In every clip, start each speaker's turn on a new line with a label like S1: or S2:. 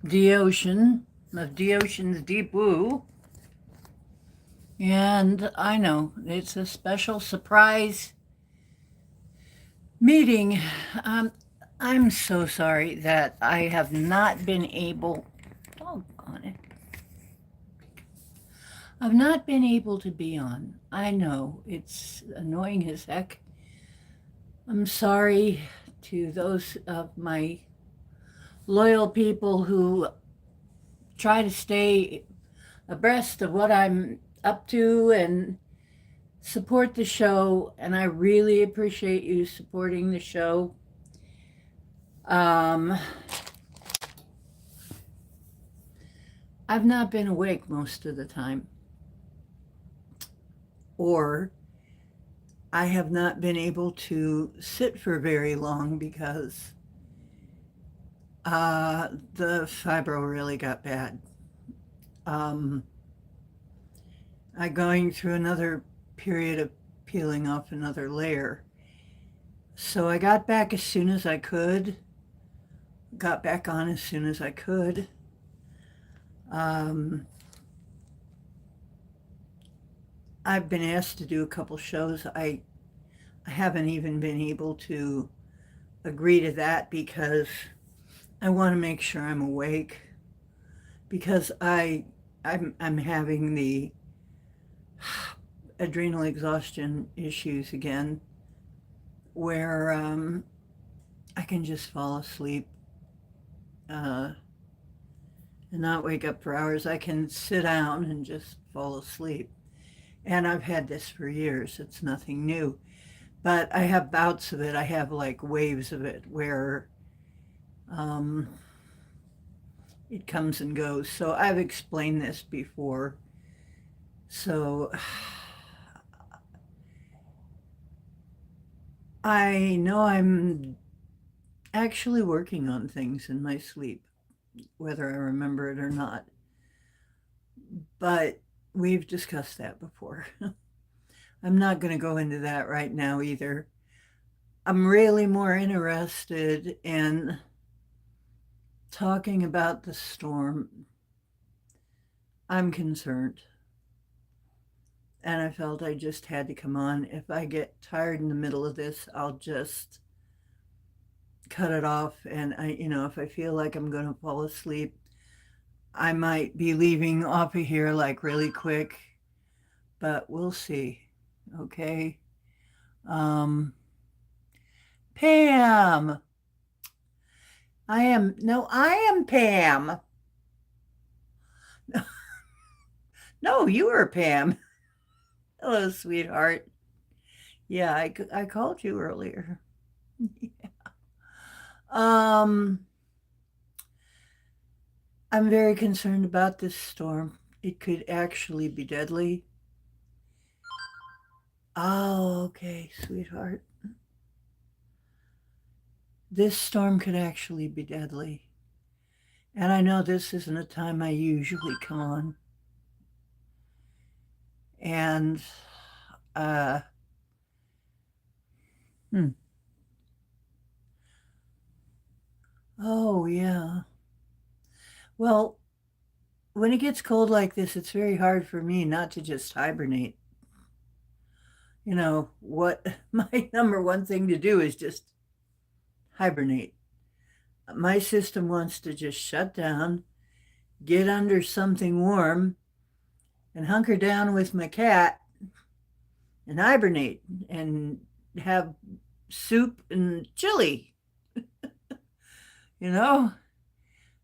S1: Deocean of Deocean's Deep Woo. And I know it's a special surprise meeting. Um, I'm so sorry that I have not been able. Oh, on it. I've not been able to be on. I know it's annoying as heck. I'm sorry to those of my loyal people who try to stay abreast of what I'm up to and support the show. And I really appreciate you supporting the show. Um, I've not been awake most of the time, or I have not been able to sit for very long because the fibro really got bad. Um, I'm going through another period of peeling off another layer. So I got back as soon as I could, got back on as soon as I could. Um, I've been asked to do a couple shows. I haven't even been able to agree to that because I want to make sure I'm awake because I'm having the adrenal exhaustion issues again where I can just fall asleep and not wake up for hours. I can sit down and just fall asleep. And I've had this for years. It's nothing new. But I have bouts of it. I have like waves of it where um, it comes and goes. So I've explained this before. So I know I'm actually working on things in my sleep, whether I remember it or not. But we've discussed that before. I'm not going to go into that right now either. I'm really more interested in talking about the storm. I'm concerned. And I felt I just had to come on. If I get tired in the middle of this, I'll just cut it off. And if I feel like I'm going to fall asleep, I might be leaving off of here like really quick, but we'll see. Okay. Um, Pam. I am Pam. No, you are Pam. Hello, sweetheart. Yeah, I called you earlier. Um, I'm very concerned about this storm. It could actually be deadly. Oh, okay, sweetheart. This storm could actually be deadly. And I know this isn't a time I usually come on. And, uh, hmm. Oh, yeah. Well, when it gets cold like this, it's very hard for me not to just hibernate. What my number one thing to do is just hibernate. My system wants to just shut down, get under something warm, and hunker down with my cat and hibernate and have soup and chili, you know?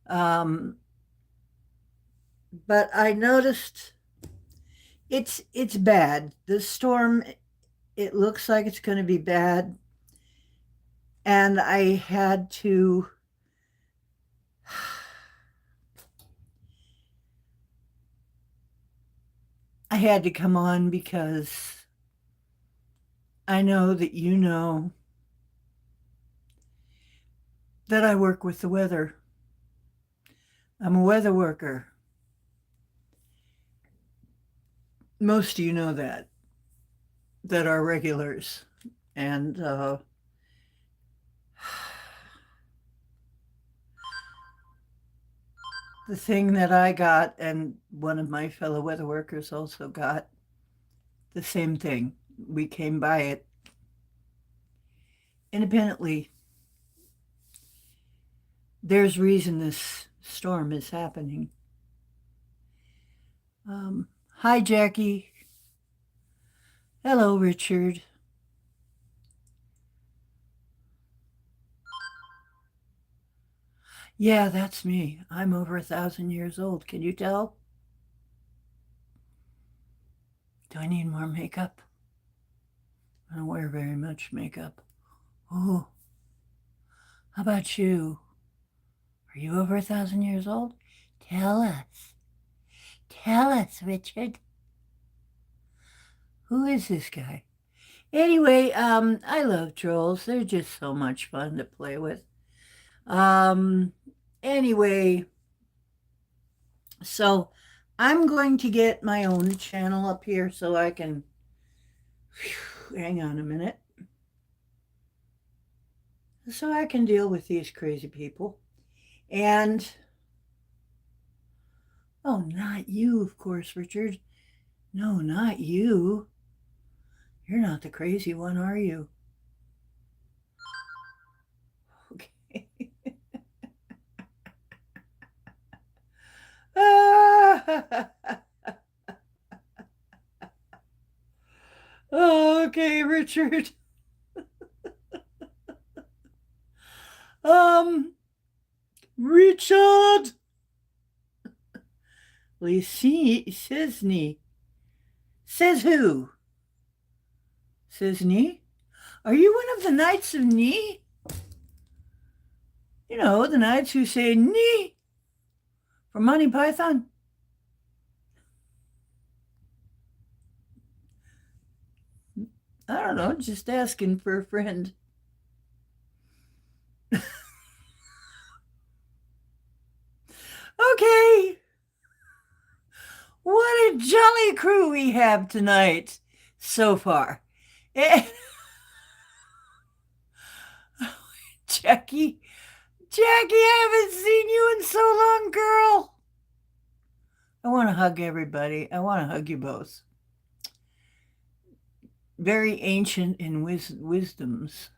S1: Um, but I noticed it's bad. The storm, it looks like it's going to be bad. And I had to come on because I know that you know that I work with the weather. I'm a weather worker. Most of you know that are regulars. And The thing that I got, and one of my fellow weather workers also got the same thing. We came by it independently. There's reason this storm is happening. Hi, Jackie. Hello, Richard. Yeah, that's me. I'm over 1,000 years old. Can you tell? Do I need more makeup? I don't wear very much makeup. Oh, how about you? Are you over 1,000 years old? Tell us. Tell us, Richard. Who is this guy? Anyway, I love trolls. They're just so much fun to play with. Um, anyway, so I'm going to get my own channel up here so I can, hang on a minute, so I can deal with these crazy people. And, oh, not you, of course, Richard. No, not you. You're not the crazy one, are you? Okay. Okay, Richard. Richard. Cisney. Says who? Cisney? Are you one of the Knights of Ni? You know, the knights who say Ni from Monty Python? I don't know, just asking for a friend. Okay. What a jolly crew we have tonight so far. Jackie, I haven't seen you in so long, girl. I want to hug everybody. I want to hug you both. Very ancient in wisdoms.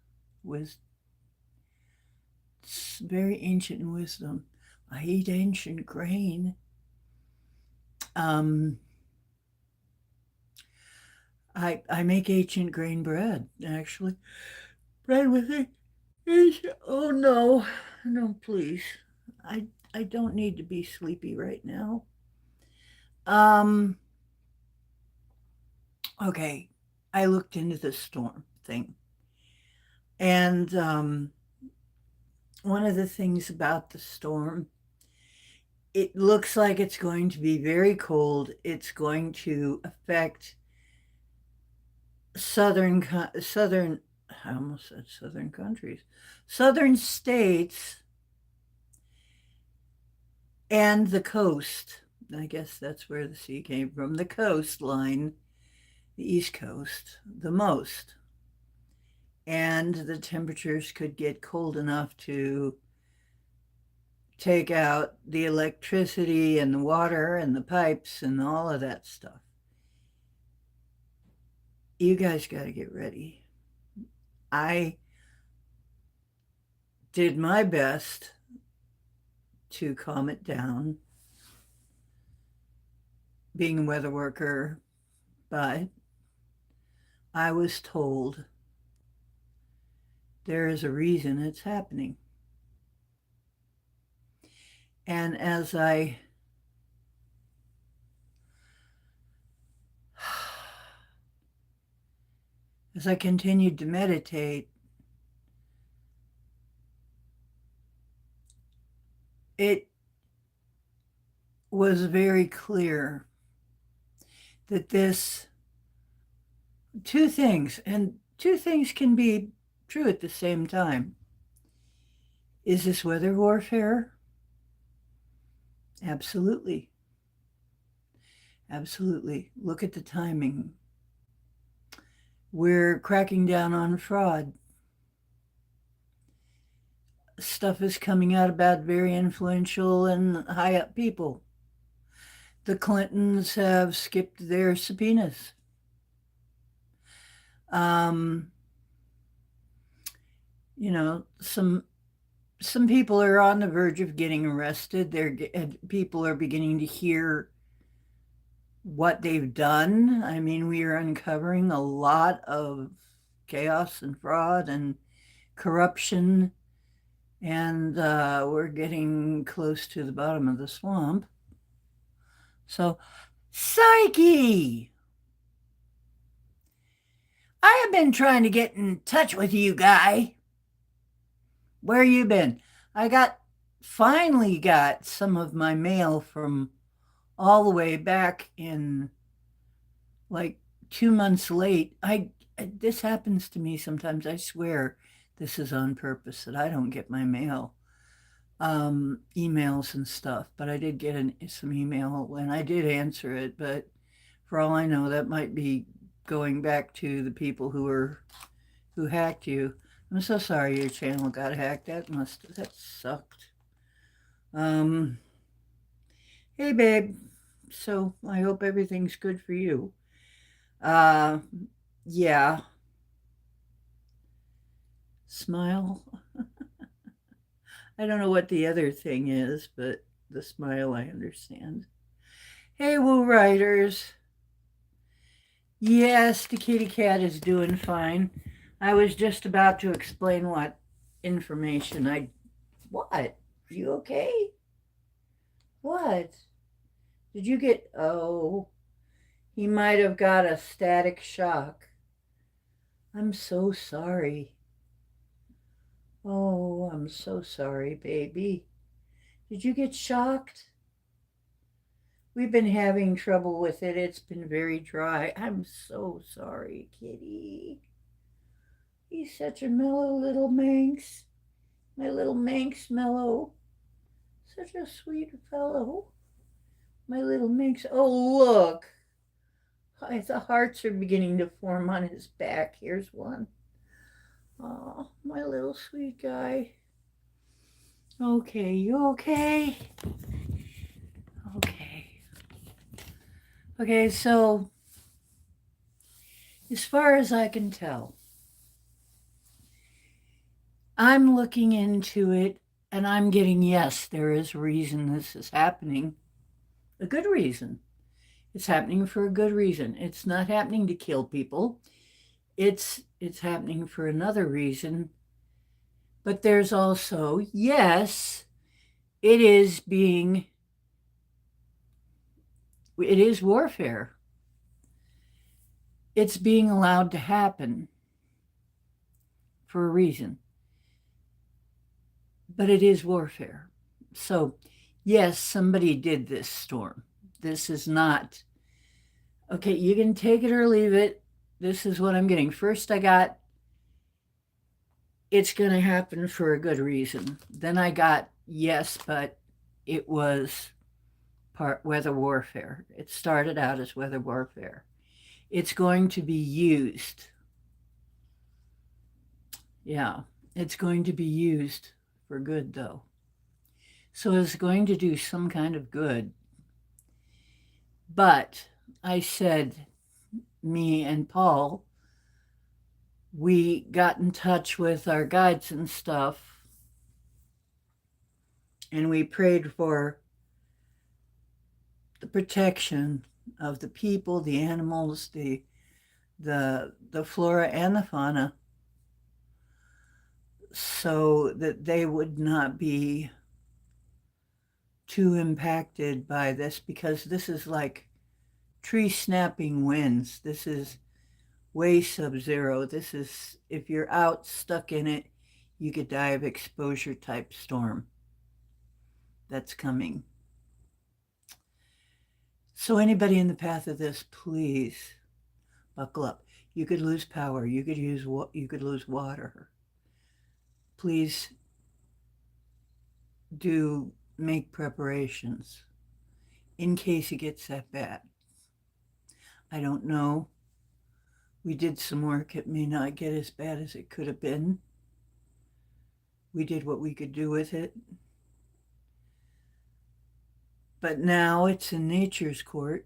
S1: Very ancient in wisdom. I eat ancient grain. I make ancient grain bread, actually. Bread with it. Oh no, no, please. I don't need to be sleepy right now. Um, okay. I looked into the storm thing. And one of the things about the storm, it looks like it's going to be very cold. It's going to affect southern, I almost said southern countries, southern states and the coast. I guess that's where the sea came from, the coastline, the East Coast, the most. And the temperatures could get cold enough to take out the electricity and the water and the pipes and all of that stuff. You guys got to get ready. I did my best to calm it down, being a weather worker, but I was told there is a reason it's happening. And as I continued to meditate, it was very clear that two things can be true at the same time. Is this weather warfare? Absolutely. Absolutely. Look at the timing. We're cracking down on fraud. stuff is coming out about very influential and high up people. The Clintons have skipped their subpoenas. Um, you know, some people are on the verge of getting arrested. People are beginning to hear what they've done. I mean, we are uncovering a lot of chaos and fraud and corruption, and we're getting close to the bottom of the swamp. So, Psyche, I have been trying to get in touch with you, guy. Where you been? I finally got some of my mail from all the way back in like 2 months late. I This happens to me sometimes. I swear this is on purpose that I don't get my mail, emails and stuff. But I did get some email and I did answer it. But for all I know, that might be going back to the people who hacked you. I'm so sorry your channel got hacked. That sucked. Um, hey babe. So I hope everything's good for you. Uh, yeah. Smile. I don't know what the other thing is, but the smile I understand. Hey, Woo Riders. Yes, the kitty cat is doing fine. I was just about to explain what information I. What? Are you okay? What? Did you get. Oh, he might have got a static shock. I'm so sorry. Oh, I'm so sorry, baby. Did you get shocked? We've been having trouble with it. It's been very dry. I'm so sorry, kitty. He's such a mellow little Manx. My little Manx mellow. Such a sweet fellow. My little Manx. Oh, look. The hearts are beginning to form on his back. Here's one. Oh, my little sweet guy. Okay, you okay? Okay. Okay, so as far as I can tell, I'm looking into it and I'm getting, yes, there is a reason this is happening. A good reason. It's happening for a good reason. It's not happening to kill people. It's happening for another reason. But there's also, yes, it is warfare. It's being allowed to happen for a reason. But it is warfare. So, yes, somebody did this storm. This is not, okay, you can take it or leave it. This is what I'm getting. First, I got, it's going to happen for a good reason. Then I got, yes, but it was part weather warfare. It started out as weather warfare. It's going to be used. Yeah, it's going to be used for good, though. So it's going to do some kind of good. But I said, me and Paul, we got in touch with our guides and stuff, and we prayed for the protection of the people, the animals, the flora and the fauna, so that they would not be too impacted by this, because this is like tree snapping winds. This is way sub-zero. This is, if you're out stuck in it, you could die of exposure type storm that's coming. So anybody in the path of this, please buckle up. You could lose power. You could lose water. Please do make preparations in case it gets that bad. I don't know. We did some work. It may not get as bad as it could have been. We did what we could do with it. But now it's in nature's court.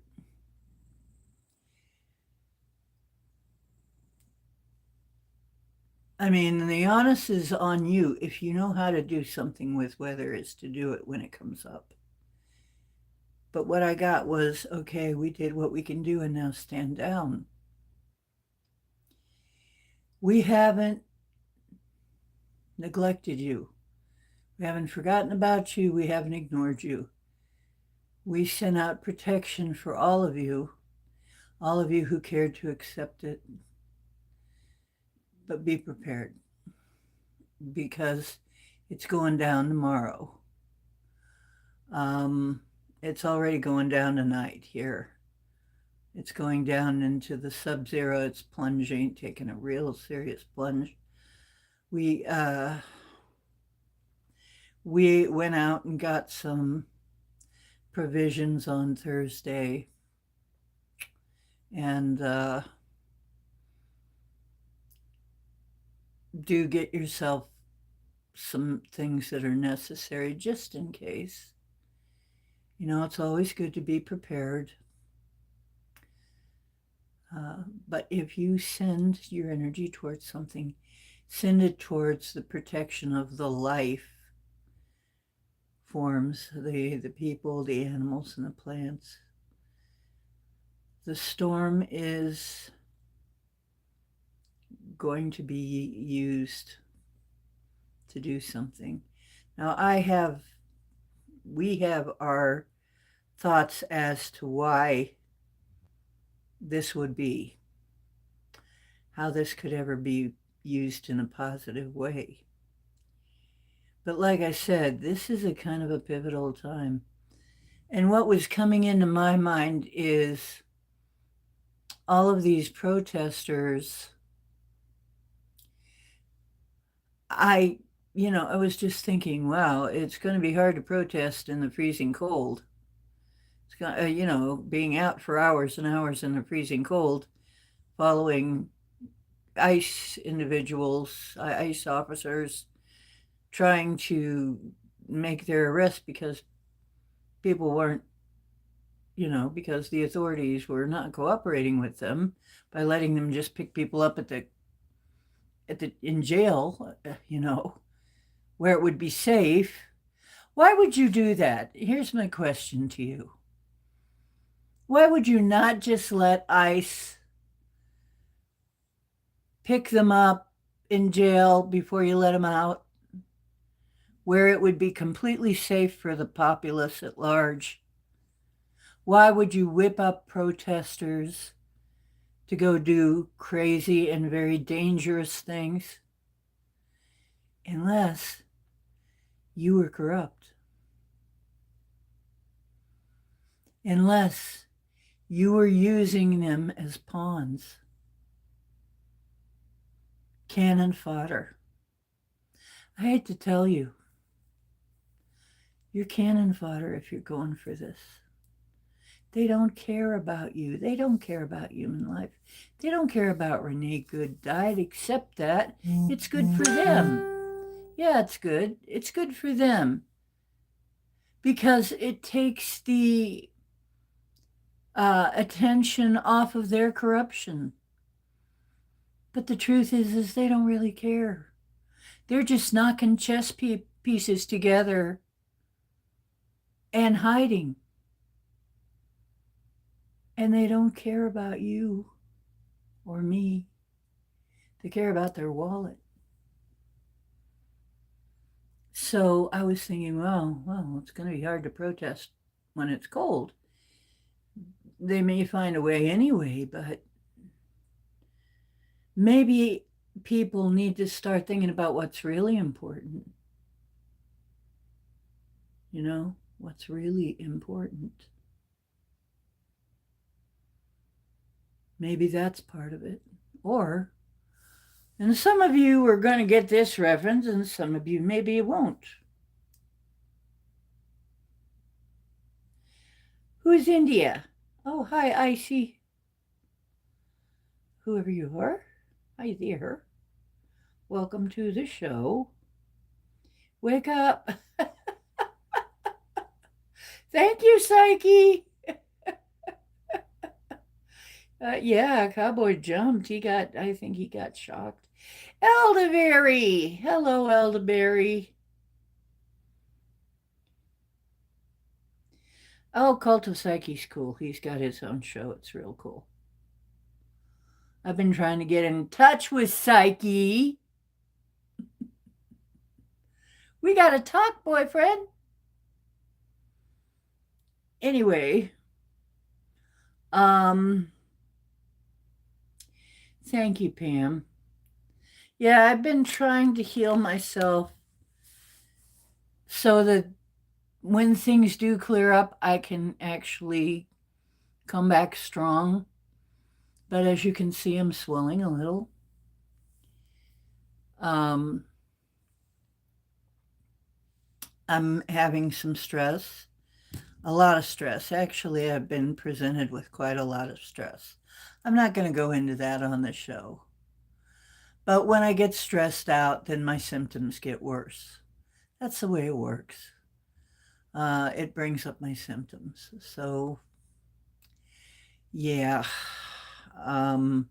S1: I mean, the onus is on you if you know how to do something with weather is to do it when it comes up. But what I got was, okay, we did what we can do and now stand down. We haven't neglected you. We haven't forgotten about you. We haven't ignored you. We sent out protection for all of you who cared to accept it. But be prepared because it's going down tomorrow. It's already going down tonight here. It's going down into the sub-zero. It's plunging, taking a real serious plunge. We went out and got some provisions on Thursday, and do get yourself some things that are necessary just in case. You know, it's always good to be prepared. But if you send your energy towards something, send it towards the protection of the life forms, the people, the animals, and the plants. The storm is going to be used to do something. Now, we have our thoughts as to why this would be, how this could ever be used in a positive way. But like I said, this is a kind of a pivotal time. And what was coming into my mind is all of these protesters. I was just thinking, wow, it's going to be hard to protest in the freezing cold. It's going, being out for hours and hours in the freezing cold, following ICE individuals, ICE officers, trying to make their arrest because people weren't, because the authorities were not cooperating with them by letting them just pick people up in jail, where it would be safe. Why would you do that? Here's my question to you. Why would you not just let ICE pick them up in jail before you let them out, where it would be completely safe for the populace at large? Why would you whip up protesters to go do crazy and very dangerous things? Unless you were corrupt. Unless you were using them as pawns. Cannon fodder. I hate to tell you, you're cannon fodder if you're going for this. They don't care about you. They don't care about human life. They don't care about Renee Good died, except that it's good for them. Yeah, it's good. It's good for them. Because it takes the attention off of their corruption. But the truth is they don't really care. They're just knocking chess pieces together and hiding. And they don't care about you or me. They care about their wallet. So I was thinking, well, it's going to be hard to protest when it's cold. They may find a way anyway, but maybe people need to start thinking about what's really important. What's really important. Maybe that's part of it. And some of you are going to get this reference, and some of you maybe you won't. Who's India? Oh, hi, I see. Whoever you are, hi there. Welcome to the show. Wake up. Thank you, Psyche. Yeah, Cowboy jumped. I think he got shocked. Elderberry. Hello, Elderberry. Oh, Cult of Psyche's cool. He's got his own show. It's real cool. I've been trying to get in touch with Psyche. We got to talk, boyfriend. Anyway, um, thank you, Pam. Yeah, I've been trying to heal myself so that when things do clear up, I can actually come back strong. But as you can see, I'm swelling a little. Um, I'm having some stress, a lot of stress. Actually, I've been presented with quite a lot of stress. I'm not going to go into that on the show. But when I get stressed out, then my symptoms get worse. That's the way it works. It brings up my symptoms. So, yeah. Um,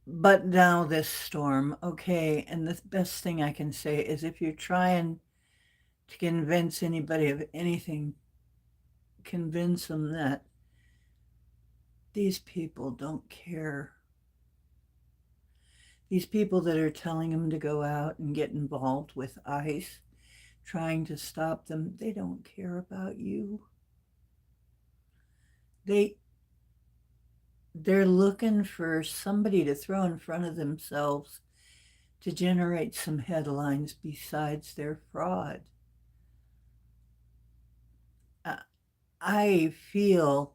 S1: but now this storm, okay. And the best thing I can say is if you're trying to convince anybody of anything, convince them that these people don't care. These people that are telling them to go out and get involved with ICE, trying to stop them, they don't care about you. They're looking for somebody to throw in front of themselves to generate some headlines besides their fraud. I feel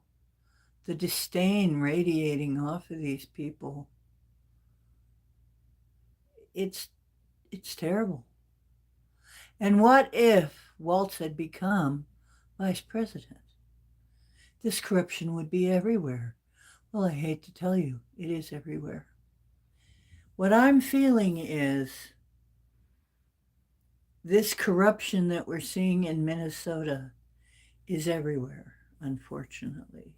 S1: the disdain radiating off of these people. It's terrible. And what if Waltz had become vice president? This corruption would be everywhere. Well, I hate to tell you, it is everywhere. What I'm feeling is this corruption that we're seeing in Minnesota is everywhere, unfortunately.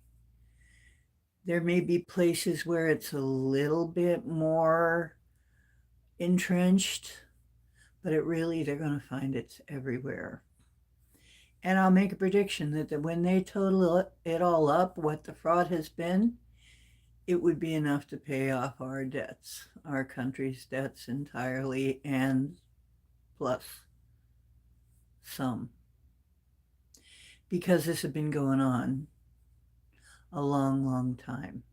S1: There may be places where it's a little bit more entrenched, but they're going to find it's everywhere. And I'll make a prediction that when they total it all up, what the fraud has been, it would be enough to pay off our debts, our country's debts entirely, and plus some. Because this has been going on a long, long time.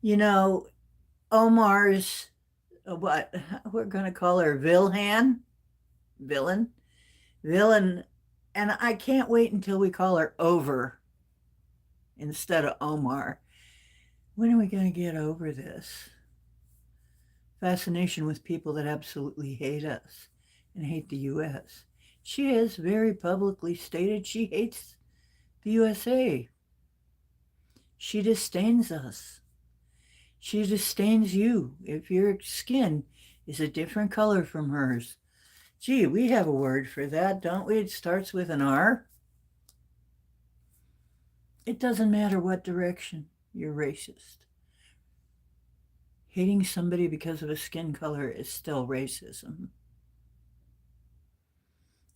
S1: You know, Omar's, what we're going to call her Villain, and I can't wait until we call her Over instead of Omar. When are we going to get over this fascination with people that absolutely hate us and hate the U.S.? She has very publicly stated she hates the USA. She disdains us. She disdains you if your skin is a different color from hers. Gee, we have a word for that, don't we? It starts with an R. It doesn't matter what direction you're racist. Hating somebody because of a skin color is still racism.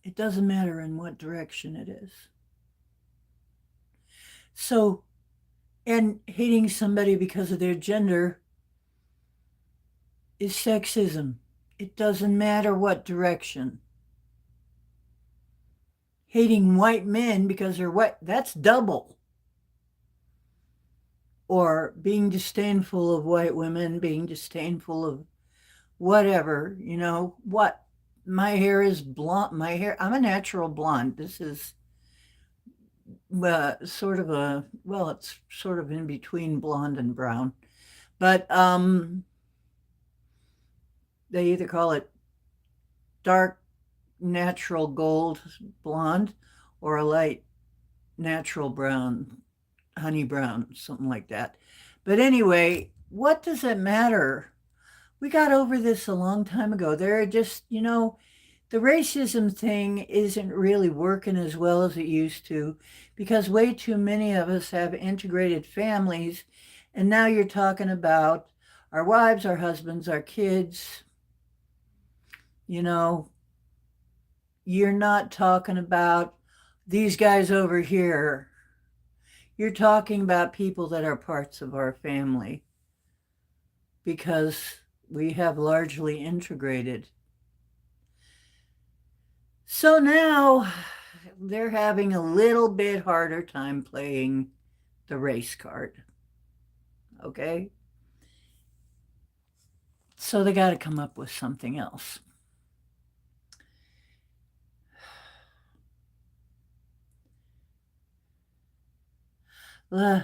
S1: It doesn't matter in what direction it is. So, and hating somebody because of their gender is sexism. It doesn't matter what direction. Hating white men because they're white, that's double. Or being disdainful of white women, being disdainful of whatever, what? My hair is blonde. I'm a natural blonde. This is it's sort of in between blonde and brown. But they either call it dark natural gold blonde or a light natural brown, honey brown, something like that. But anyway, what does it matter We got over this a long time ago. There are just, the racism thing isn't really working as well as it used to because way too many of us have integrated families. And now you're talking about our wives, our husbands, our kids. You know, you're not talking about these guys over here. You're talking about people that are parts of our family because we have largely integrated. So now they're having a little bit harder time playing the race card. Okay? So they got to come up with something else. Uh,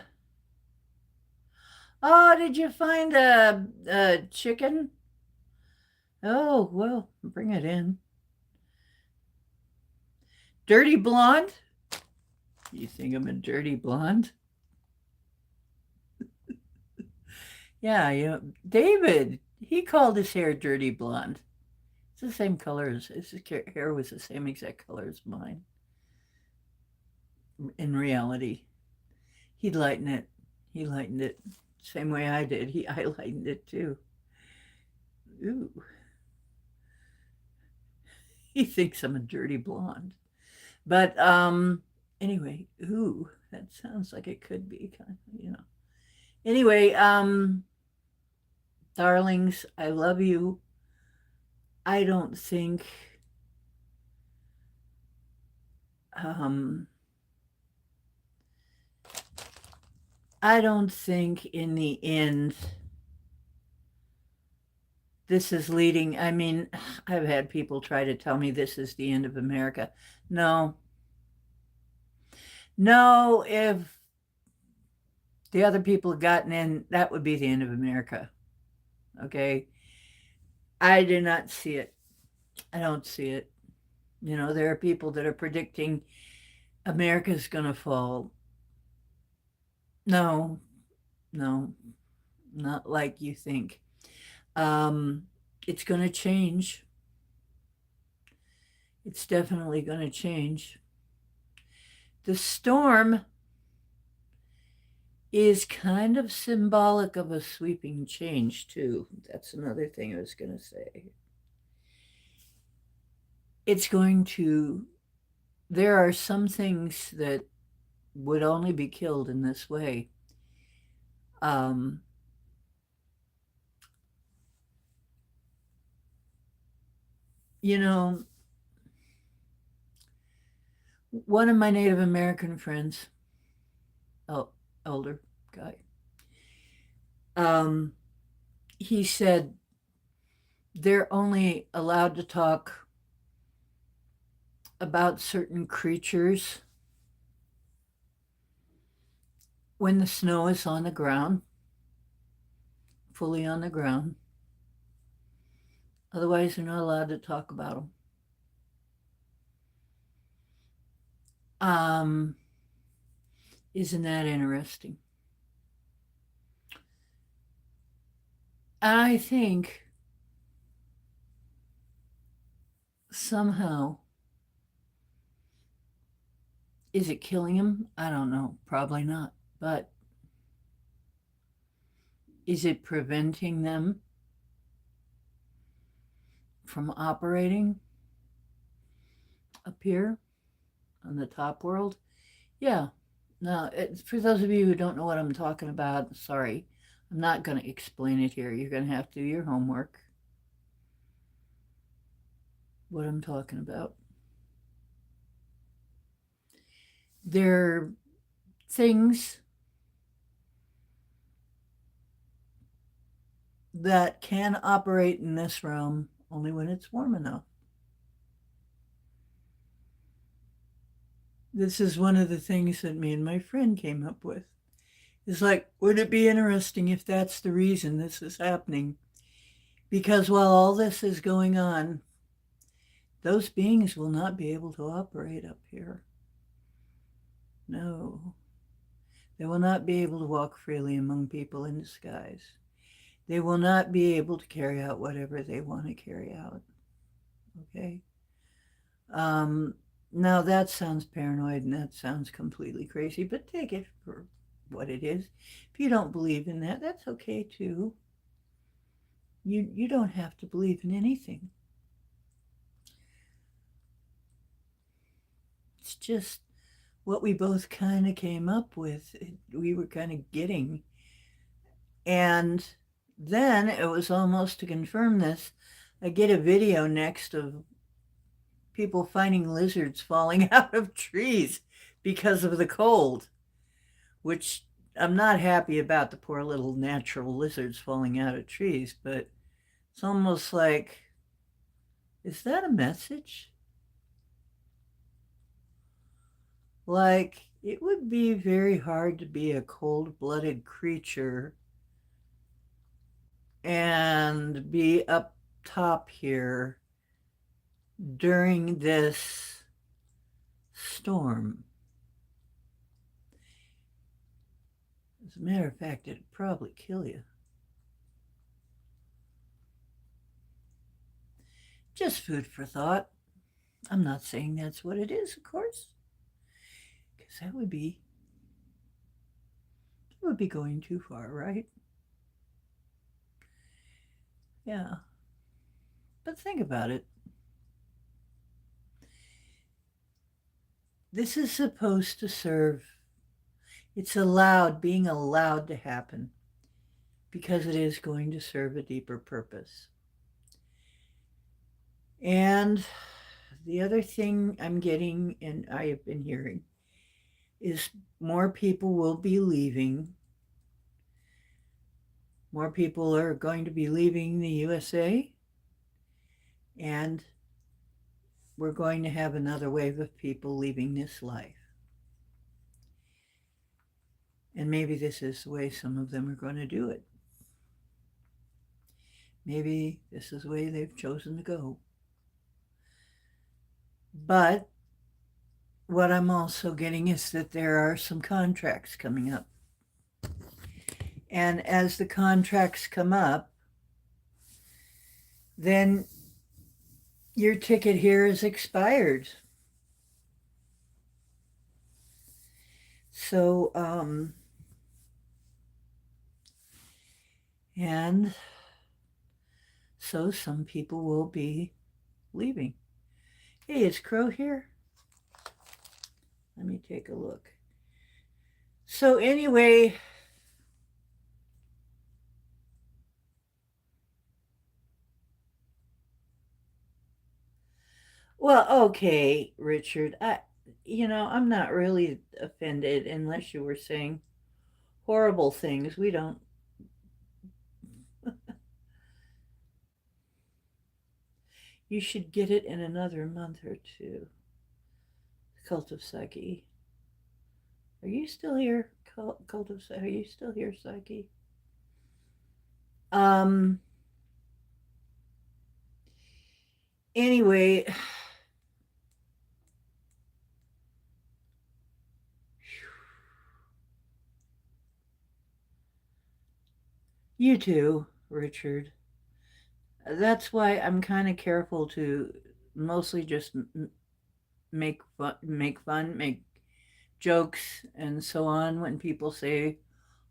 S1: oh, did you find a chicken? Oh, well, bring it in. Dirty blonde? You think I'm a dirty blonde? Yeah, David, he called his hair dirty blonde. It's the same color as his hair was the same exact color as mine. In reality, he'd lighten it. He lightened it same way I did. I lightened it too. Ooh, he thinks I'm a dirty blonde. But anyway, ooh, that sounds like it could be kind of. Anyway, darlings, I love you. I don't think um I don't think in the end this is leading. I mean, I've had people try to tell me this is the end of America. No. No, if the other people had gotten in, that would be the end of America. Okay. I do not see it. I don't see it. There are people that are predicting America's going to fall. No, no, not like you think. It's going to change. It's definitely going to change. The storm is kind of symbolic of a sweeping change, too. That's another thing I was going to say. It's going to, there are some things that would only be killed in this way. Um, you know, one of my Native American friends, elder guy, he said they're only allowed to talk about certain creatures when the snow is on the ground, fully on the ground. Otherwise, they're not allowed to talk about them. Isn't that interesting? I think somehow, is it killing him? I don't know. Probably not. But is it preventing them from operating up here on the top world? Yeah. Now, for those of you who don't know what I'm talking about, sorry. I'm not going to explain it here. You're going to have to do your homework. What I'm talking about. There are things that can operate in this realm only when it's warm enough. This is one of the things that me and my friend came up with. It's like, would it be interesting if that's the reason this is happening? Because while all this is going on, those beings will not be able to operate up here. No. They will not be able to walk freely among people in disguise. They will not be able to carry out whatever they want to carry out. Okay? Um, Now that sounds paranoid and that sounds completely crazy, but take it for what it is. If you don't believe in that, that's okay too. You don't have to believe in anything. It's just what we both kind of came up with. We were kind of getting. And then it was almost to confirm this. I get a video next of people finding lizards falling out of trees because of the cold, which I'm not happy about the poor little natural lizards falling out of trees, but it's almost like, is that a message? Like, it would be very hard to be a cold blooded creature and be up top here during this storm. As a matter of fact, it'd probably kill you. Just food for thought. I'm not saying that's what it is, of course, because that would be going too far, right? Yeah. But think about it. This is supposed to serve, it's being allowed to happen because it is going to serve a deeper purpose. And the other thing I'm getting, and I have been hearing, is more people will be leaving. More people are going to be leaving the USA, and we're going to have another wave of people leaving this life. And maybe this is the way some of them are going to do it. Maybe this is the way they've chosen to go. But what I'm also getting is that there are some contracts coming up. And as the contracts come up, then your ticket here is expired. So, and so some people will be leaving. Hey, is Crow here? Let me take a look. So anyway, well, okay, Richard, I'm not really offended unless you were saying horrible things. We don't. You should get it in another month or two. Cult of Psyche. Are you still here? Cult of Psyche. Are you still here, Psyche? Anyway, you too, Richard. That's why I'm kind of careful to mostly just make fun, make jokes, and so on when people say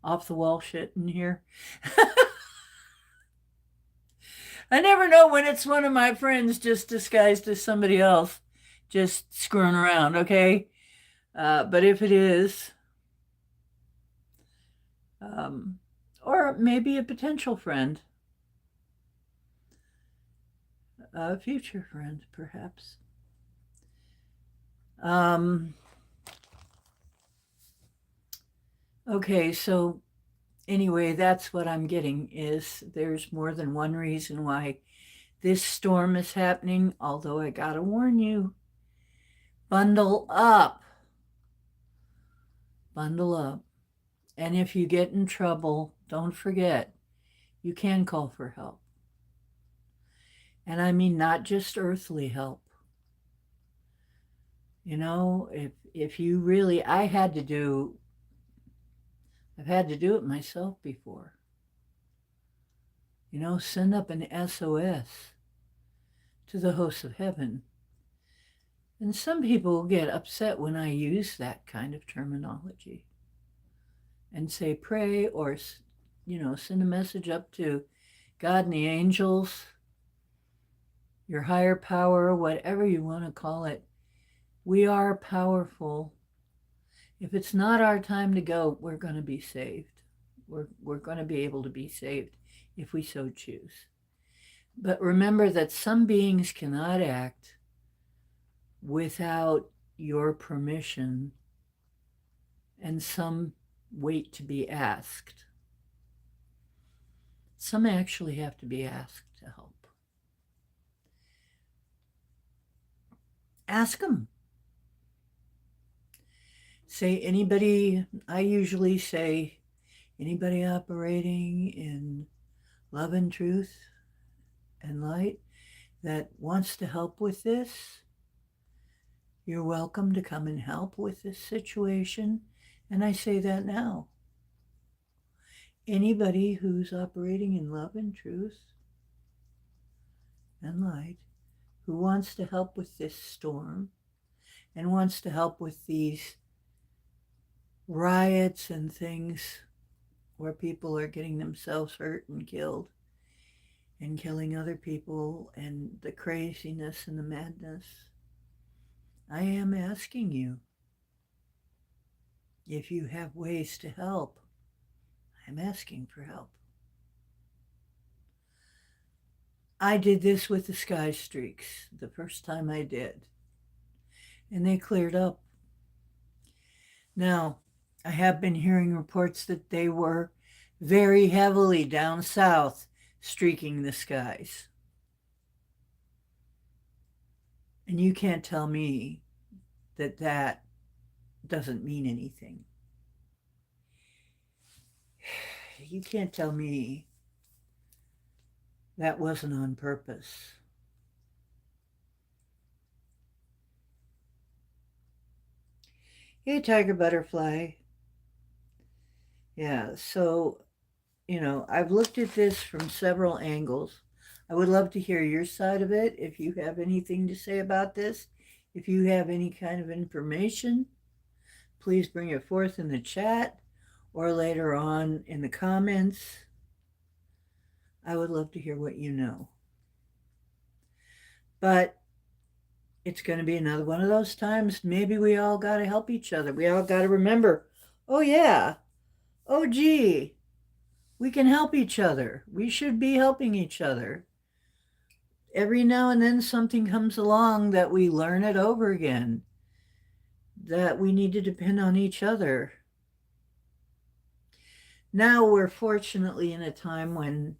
S1: off the wall shit in here. I never know when it's one of my friends just disguised as somebody else, just screwing around, okay? But if it is, um, or maybe a potential friend, a future friend, perhaps. Okay, so anyway, that's what I'm getting is there's more than one reason why this storm is happening, although I gotta warn you, bundle up. Bundle up. And if you get in trouble, don't forget, you can call for help. And I mean not just earthly help. If you really, I've had to do it myself before. Send up an SOS to the hosts of heaven. And some people get upset when I use that kind of terminology and say pray or, send a message up to God and the angels, your higher power, whatever you want to call it. We are powerful. If it's not our time to go, we're going to be saved. We're going to be able to be saved if we so choose. But remember that some beings cannot act without your permission, and some wait to be asked. Some actually have to be asked to help. Ask them. Say anybody, I usually say anybody operating in love and truth and light that wants to help with this, you're welcome to come and help with this situation. And I say that now. Anybody who's operating in love and truth and light, who wants to help with this storm and wants to help with these riots and things where people are getting themselves hurt and killed and killing other people and the craziness and the madness, I am asking you if you have ways to help. I'm asking for help. I did this with the sky streaks the first time I did, and they cleared up. Now, I have been hearing reports that they were very heavily down south streaking the skies. And you can't tell me that that doesn't mean anything. You can't tell me that wasn't on purpose. Hey, Tiger Butterfly. Yeah, so, I've looked at this from several angles. I would love to hear your side of it. If you have anything to say about this, if you have any kind of information, please bring it forth in the chat or later on in the comments. I would love to hear what you know. But it's going to be another one of those times. Maybe we all got to help each other. We all got to remember, oh yeah, oh gee, we can help each other. We should be helping each other. Every now and then something comes along that we learn it over again, that we need to depend on each other. Now we're fortunately in a time when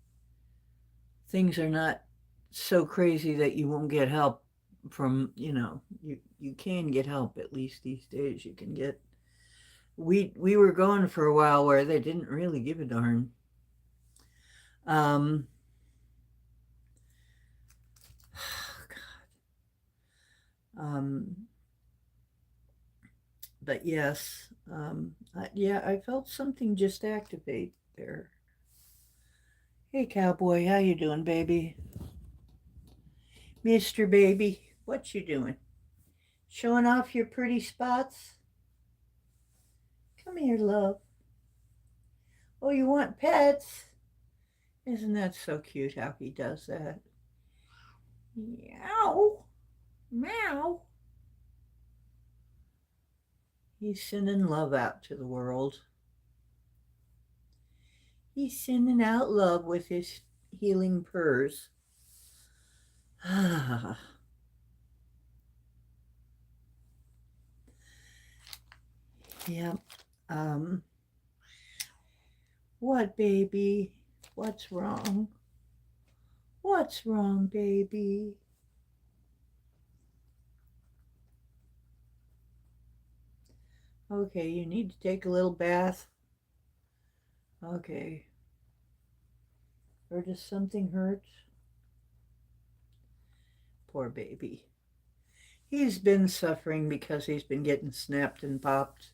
S1: things are not so crazy that you won't get help from, you can get help, at least these days. You can get, we were going for a while where they didn't really give a darn. Oh God. But yes, I felt something just activate there. Hey, cowboy, how you doing, baby? Mr. Baby, what you doing? Showing off your pretty spots? Come here, love. Oh, you want pets? Isn't that so cute how he does that? Meow. Meow. He's sending love out to the world. He's sending out love with his healing purrs. Yep. What, baby? What's wrong? What's wrong, baby? Okay, you need to take a little bath. Okay. Or does something hurt? Poor baby. He's been suffering because he's been getting snapped and popped.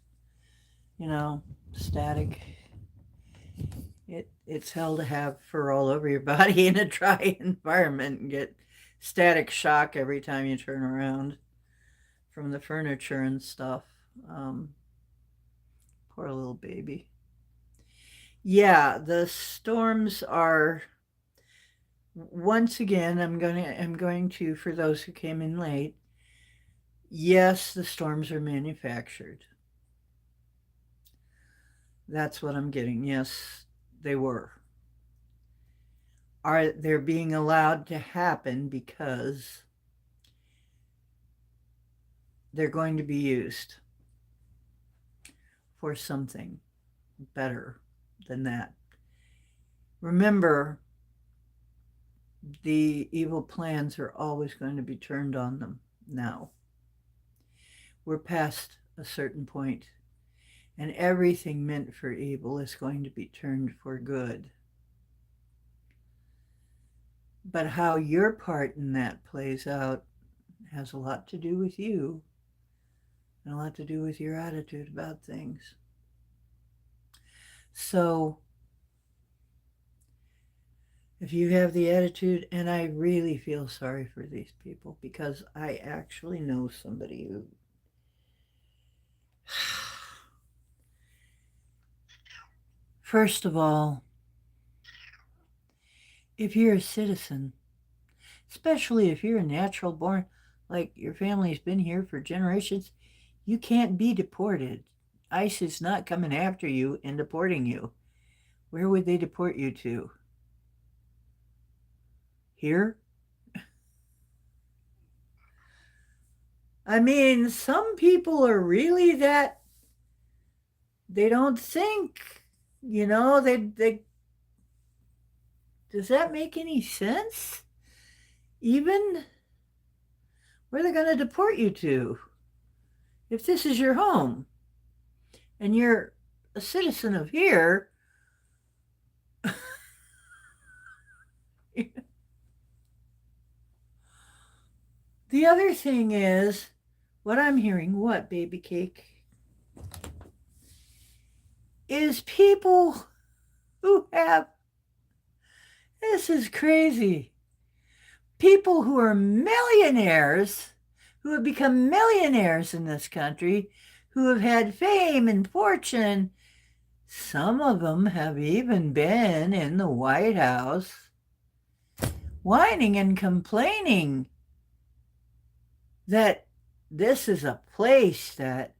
S1: Static. It's hell to have fur all over your body in a dry environment and get static shock every time you turn around from the furniture and stuff. Um, Poor little baby. Yeah, the storms are once again. I'm going to for those who came in late. Yes, the storms are manufactured. That's what I'm getting. Yes, they were. Are they're being allowed to happen because they're going to be used for something better than that. Remember, the evil plans are always going to be turned on them now. We're past a certain point, and everything meant for evil is going to be turned for good. But how your part in that plays out has a lot to do with you and a lot to do with your attitude about things. So, if you have the attitude, and I really feel sorry for these people because I actually know somebody who. First of all, if you're a citizen, especially if you're a natural born, like your family's been here for generations, you can't be deported. ICE is not coming after you and deporting you. Where would they deport you to? Here? I mean, some people are really that they don't think, they does that make any sense? Even where they're going to deport you to? If this is your home and you're a citizen of here, the other thing is what I'm hearing, what, baby cake, is people who have, this is crazy, people who are millionaires, who have become millionaires in this country, who have had fame and fortune. Some of them have even been in the White House whining and complaining that this is a place that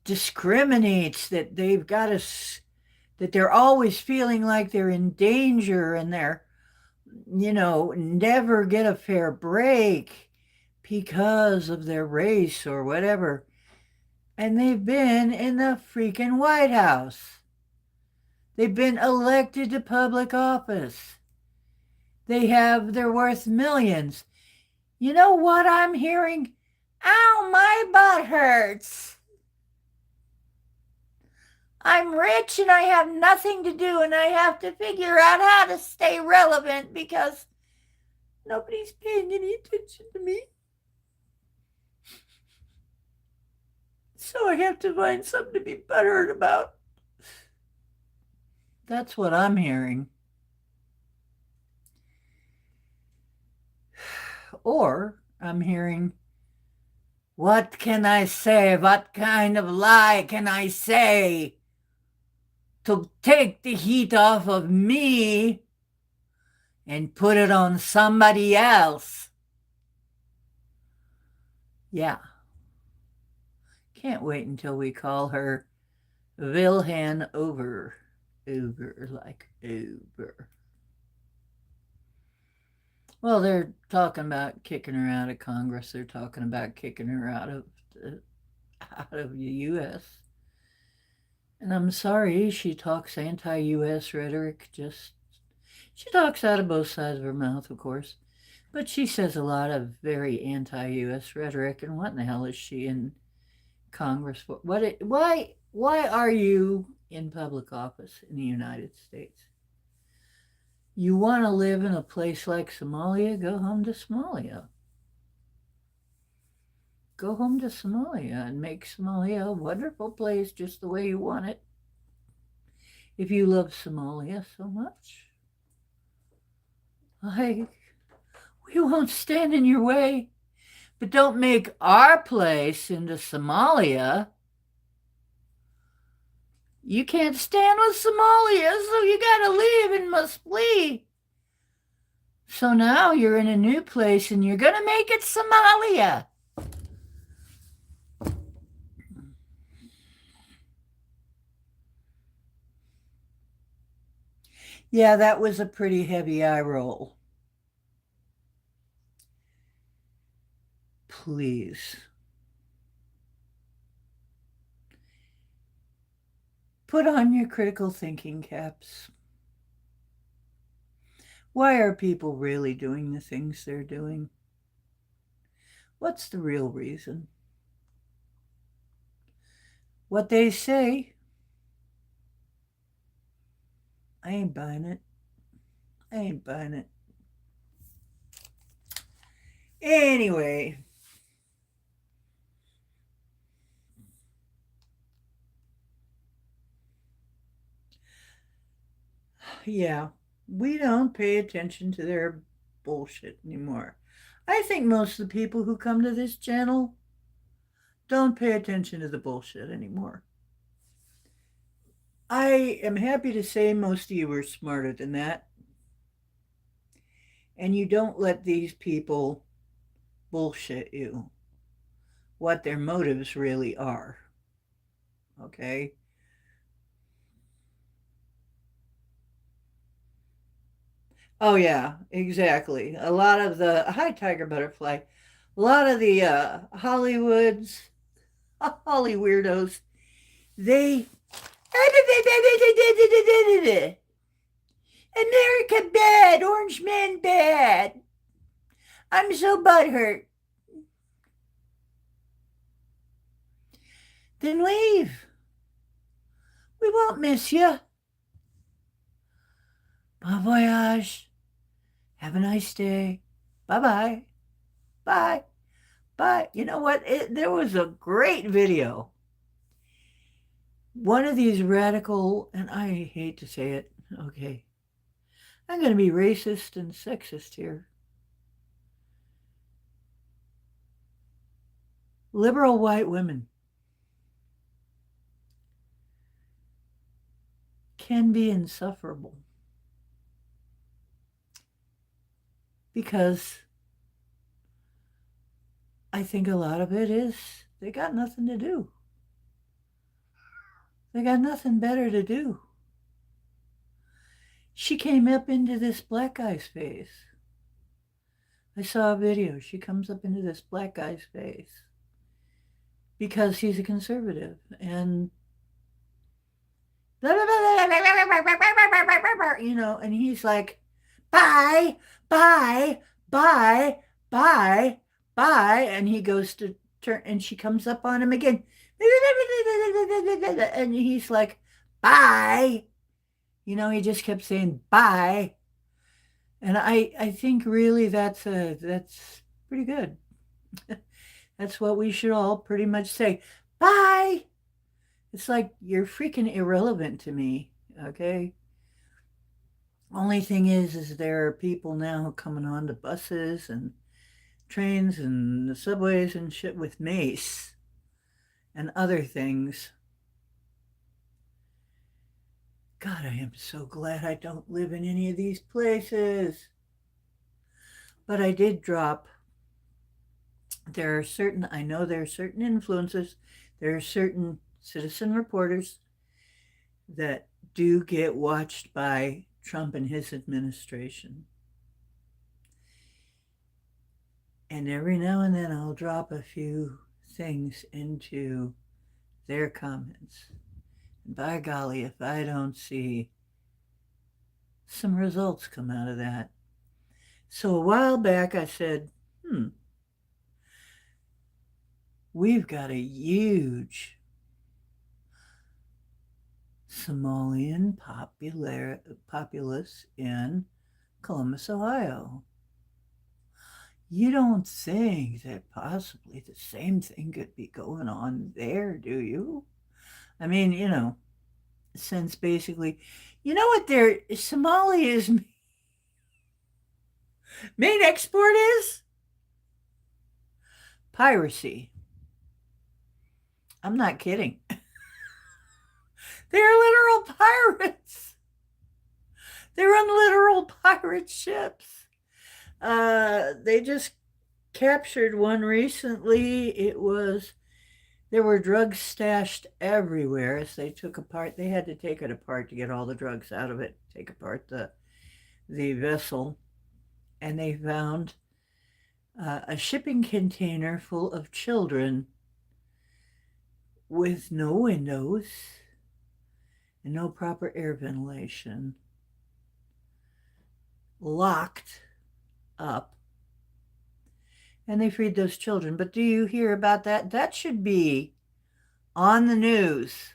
S1: discriminates, that they've got to, that they're always feeling like they're in danger and they're, never get a fair break because of their race or whatever. And they've been in the freaking White House. They've been elected to public office. They're worth millions. You know what I'm hearing? Ow, my butt hurts. I'm rich and I have nothing to do and I have to figure out how to stay relevant because nobody's paying any attention to me. So I have to find something to be butthurt about. That's what I'm hearing. Or I'm hearing, what can I say? What kind of lie can I say to take the heat off of me and put it on somebody else? Yeah. Can't wait until we call her Wilhan over like over. Well, they're talking about kicking her out of Congress. They're talking about kicking her out of the U.S. And I'm sorry, she talks anti-U.S. rhetoric. She talks out of both sides of her mouth, of course, but she says a lot of very anti-U.S. rhetoric. And what in the hell is she in Congress for? Why are you in public office in the United States? You want to live in a place like Somalia? Go home to Somalia. Go home to Somalia and make Somalia a wonderful place just the way you want it. if you love Somalia so much, like, we won't stand in your way, but don't make our place into Somalia. You can't stand with Somalia, so you gotta leave and must flee. So now you're in a new place and you're gonna make it Somalia. Yeah, that was a pretty heavy eye roll. Please. Put on your critical thinking caps. Why are people really doing the things they're doing? What's the real reason? What they say, I ain't buying it. I ain't buying it. Anyway, yeah, we don't pay attention to their bullshit anymore. I think most of the people who come to this channel don't pay attention to the bullshit anymore. I am happy to say most of you are smarter than that. And you don't let these people bullshit you what their motives really are. Okay? Oh, yeah, exactly. A lot of the, hi, Tiger Butterfly, a lot of the Hollywoods, Holly weirdos, they, America bad, Orange Man bad. I'm so butthurt. Then leave. We won't miss you. Bon voyage. Have a nice day. Bye-bye. Bye. Bye. You know what? There was a great video. One of these radical, and I hate to say it, okay, I'm going to be racist and sexist here. Liberal white women can be insufferable because I think a lot of it is they got nothing to do. They got nothing better to do. She came up into this black guy's face. I saw a video. She comes up into this black guy's face because he's a conservative and you know, and he's like, bye, bye, bye, bye, bye, and he goes to turn, and she comes up on him again, and he's like, bye, you know, he just kept saying bye, and I think really that's pretty good. That's what we should all pretty much say. Bye. It's like you're freaking irrelevant to me, okay? Only thing is there are people now coming on to buses and trains and the subways and shit with mace and other things. God, I am so glad I don't live in any of these places. But I did drop. I know there are certain influencers, there are certain citizen reporters that do get watched by Trump and his administration. And every now and then I'll drop a few things into their comments. And by golly, if I don't see some results come out of that. So a while back I said, we've got a huge Somalian populace in Columbus, Ohio. You don't think that possibly the same thing could be going on there, do you? I mean, you know, sense, basically. You know what their Somalia's main export is? Piracy. I'm not kidding. They're literal pirates. They're on literal pirate ships. They just captured one recently. There were drugs stashed everywhere as they had to take it apart to get all the drugs out of it, take apart the vessel, and they found a shipping container full of children with no windows and no proper air ventilation, locked up. And they freed those children. But do you hear about that? That should be on the news.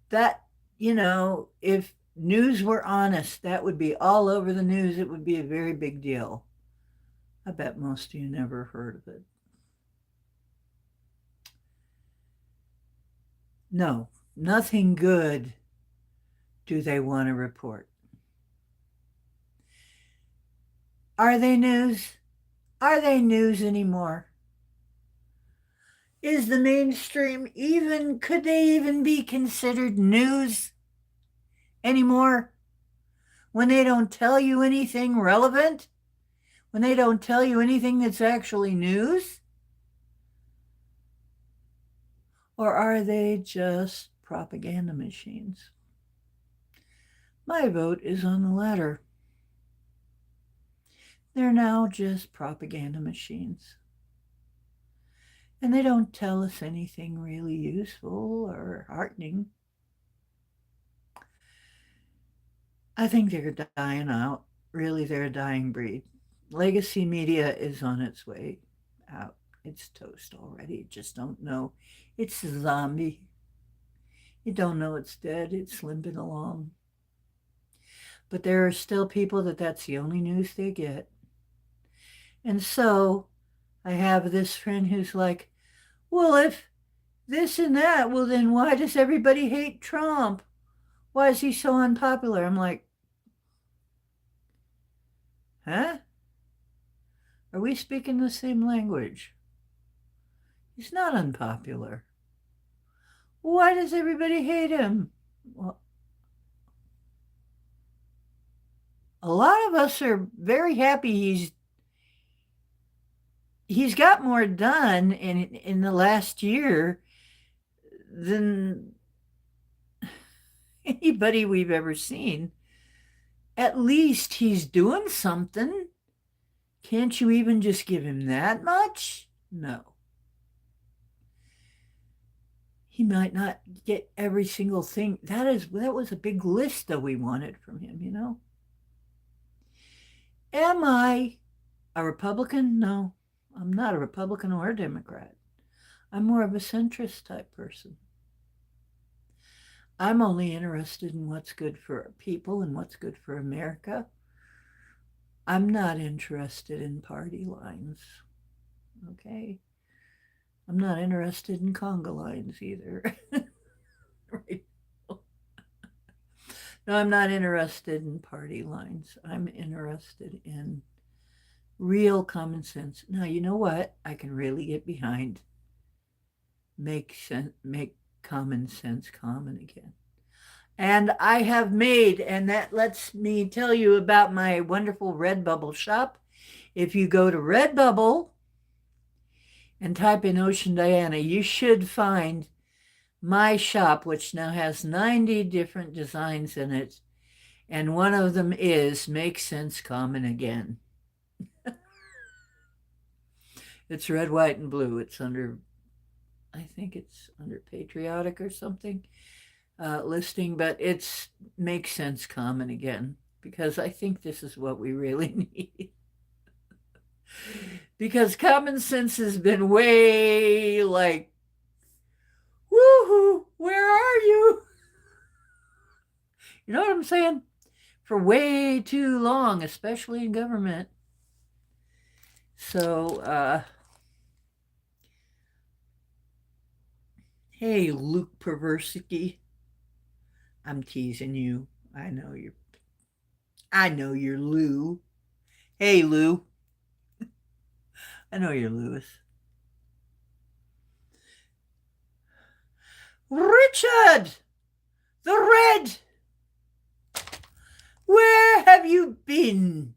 S1: That, if news were honest, that would be all over the news. It would be a very big deal. I bet most of you never heard of it. No, nothing good do they want to report. Are they news? Are they news anymore? Is the mainstream could they even be considered news anymore? When they don't tell you anything relevant? When they don't tell you anything that's actually news? Or are they just propaganda machines? My vote is on the latter. They're now just propaganda machines. And they don't tell us anything really useful or heartening. I think they're dying out. Really, they're a dying breed. Legacy media is on its way out. It's toast already. You just don't know. It's a zombie. You don't know it's dead. It's limping along. But there are still people that's the only news they get. And so I have this friend who's like, well, if this and that, well, then why does everybody hate Trump? Why is he so unpopular? I'm like, huh? Are we speaking the same language? He's not unpopular. Why does everybody hate him? Well, a lot of us are very happy he's got more done in the last year than anybody we've ever seen. At least he's doing something. Can't you even just give him that much? No. He might not get every single thing. That was a big list that we wanted from him. Am I a Republican? No, I'm not a Republican or a Democrat. I'm more of a centrist type person. I'm only interested in what's good for people and what's good for America. I'm not interested in party lines. Okay? I'm not interested in conga lines either. Right? No, I'm not interested in party lines. I'm interested in real common sense. Now, you know what? I can really get behind. Make common sense common again. And I have made, and that lets me tell you about my wonderful Redbubble shop. If you go to Redbubble and type in Ocean Diana, you should find my shop, which now has 90 different designs in it. And one of them is Make Sense Common Again. It's red, white, and blue. I think it's under patriotic or something listing, but it's Make Sense Common Again, because I think this is what we really need. Because common sense has been way like, woohoo, where are you? You know what I'm saying? For way too long, especially in government. So, Hey, Luke Perversity. I'm teasing you. I know you're. I know you're Lou. Hey, Lou. I know you're Lewis. Richard, the Red. Where have you been?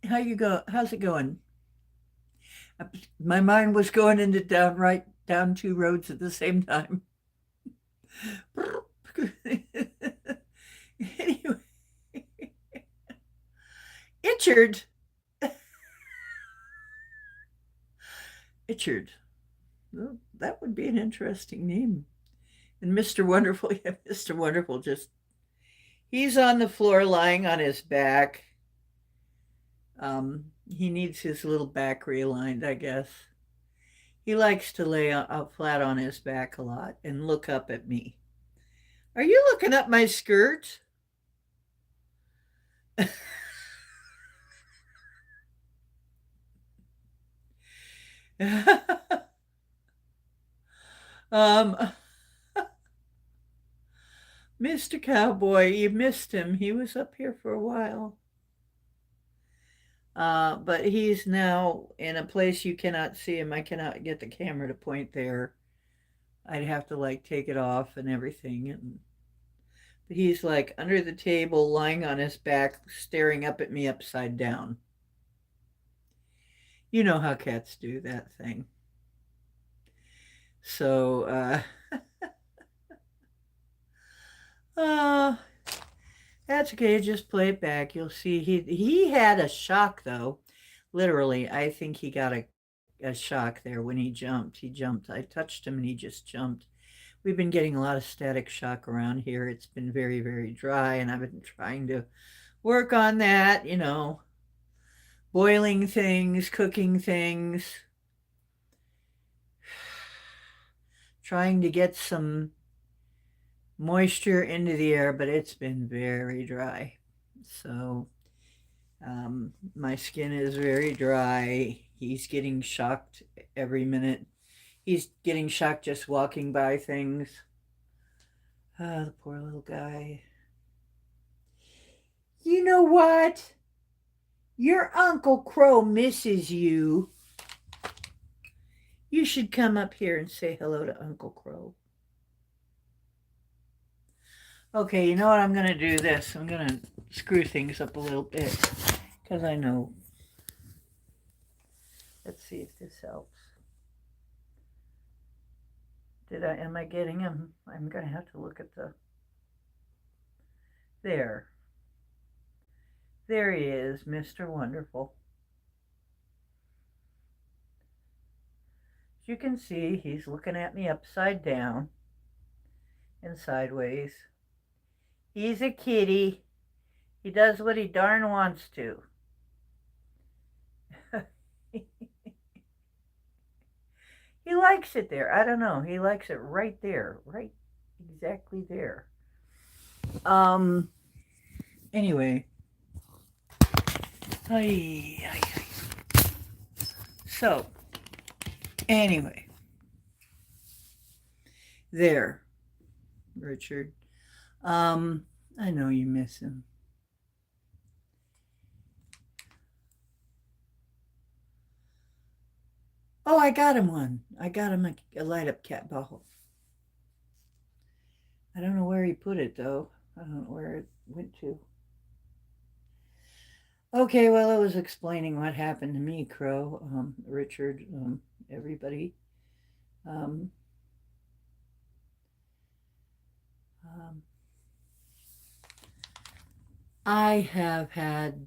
S1: How you go? How's it going? My mind was going into down two roads at the same time. Anyway, Itchard. Itchard. Well, that would be an interesting name. And Mr. Wonderful, yeah, Mr. Wonderful just he's on the floor lying on his back. He needs his little back realigned, I guess. He likes to lay out flat on his back a lot and look up at me. Are you looking up my skirt? um, Mr. Cowboy, you missed him. He was up here for a while. But he's now in a place you cannot see him. I cannot get the camera to point there. I'd have to like take it off and everything. And but he's like under the table, lying on his back, staring up at me upside down. You know how cats do that thing. So, uh, that's okay. Just play it back. You'll see. He had a shock though. Literally, I think he got a shock there when he jumped. He jumped. I touched him and he just jumped. We've been getting a lot of static shock around here. It's been very, very dry, and I've been trying to work on that, boiling things, cooking things, trying to get some moisture into the air, but it's been very dry. So my skin is very dry. He's getting shocked every minute. He's getting shocked just walking by things. Ah, the poor little guy. You know what? Your Uncle Crow misses you. You should come up here and say hello to Uncle Crow. Okay, you know what? I'm going to do this. I'm going to screw things up a little bit because I know. Let's see if this helps. Am I getting him? I'm going to have to look at there. There he is, Mr. Wonderful. As you can see, he's looking at me upside down and sideways. He's a kitty. He does what he darn wants to. He likes it there. I don't know. He likes it right there. Right exactly there. Anyway. So, anyway. There, Richard. I know you miss him. Oh, I got him one. I got him a light up cat ball. I don't know where he put it though. I don't know where it went to. Okay, well, I was explaining what happened to me, Crow, Richard, everybody. Um, I have had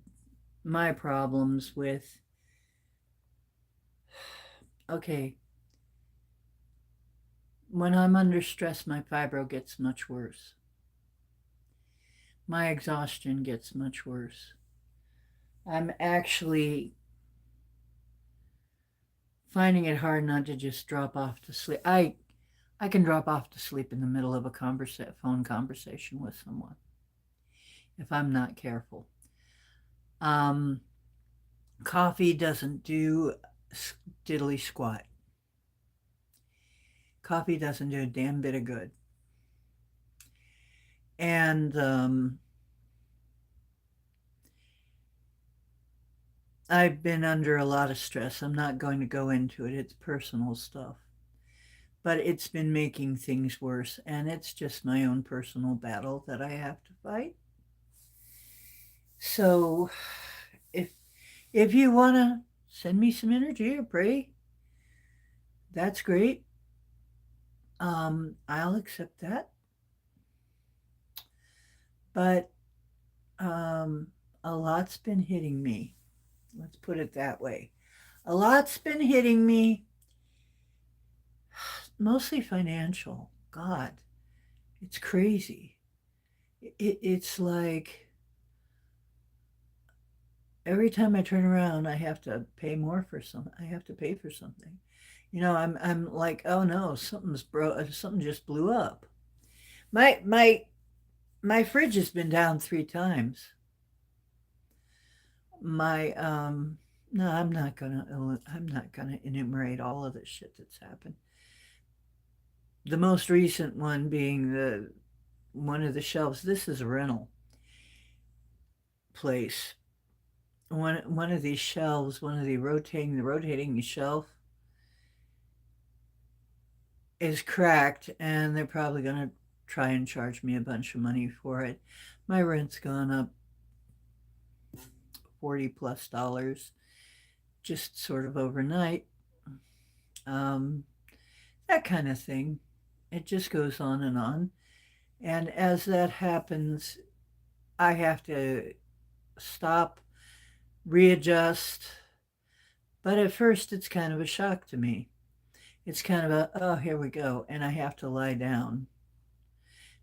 S1: my problems with, okay, when I'm under stress, my fibro gets much worse. My exhaustion gets much worse. I'm actually finding it hard not to just drop off to sleep. I can drop off to sleep in the middle of a phone conversation with someone if I'm not careful. Um, Coffee doesn't do diddly squat. Coffee doesn't do a damn bit of good. And I've been under a lot of stress. I'm not going to go into it. It's personal stuff. But it's been making things worse. And it's just my own personal battle that I have to fight. So if if you want to send me some energy or pray, that's great. I'll accept that. But um, a lot's been hitting me. Let's put it that way. A lot's been hitting me, mostly financial. God, it's crazy. It's like every time I turn around, I have to pay more for something. I have to pay for something. I'm like, oh no, something's broke. Something just blew up. My my my fridge has been down 3 times. My no, I'm not gonna enumerate all of the shit that's happened. The most recent one being the one of the shelves. This is a rental place. One of these shelves, one of the rotating shelf is cracked, and they're probably gonna try and charge me a bunch of money for it. My rent's gone up $40 plus just sort of overnight. Um, that kind of thing. It just goes on and on. And as that happens, I have to stop, readjust. But at first, it's kind of a shock to me. It's kind of a, oh, here we go. And I have to lie down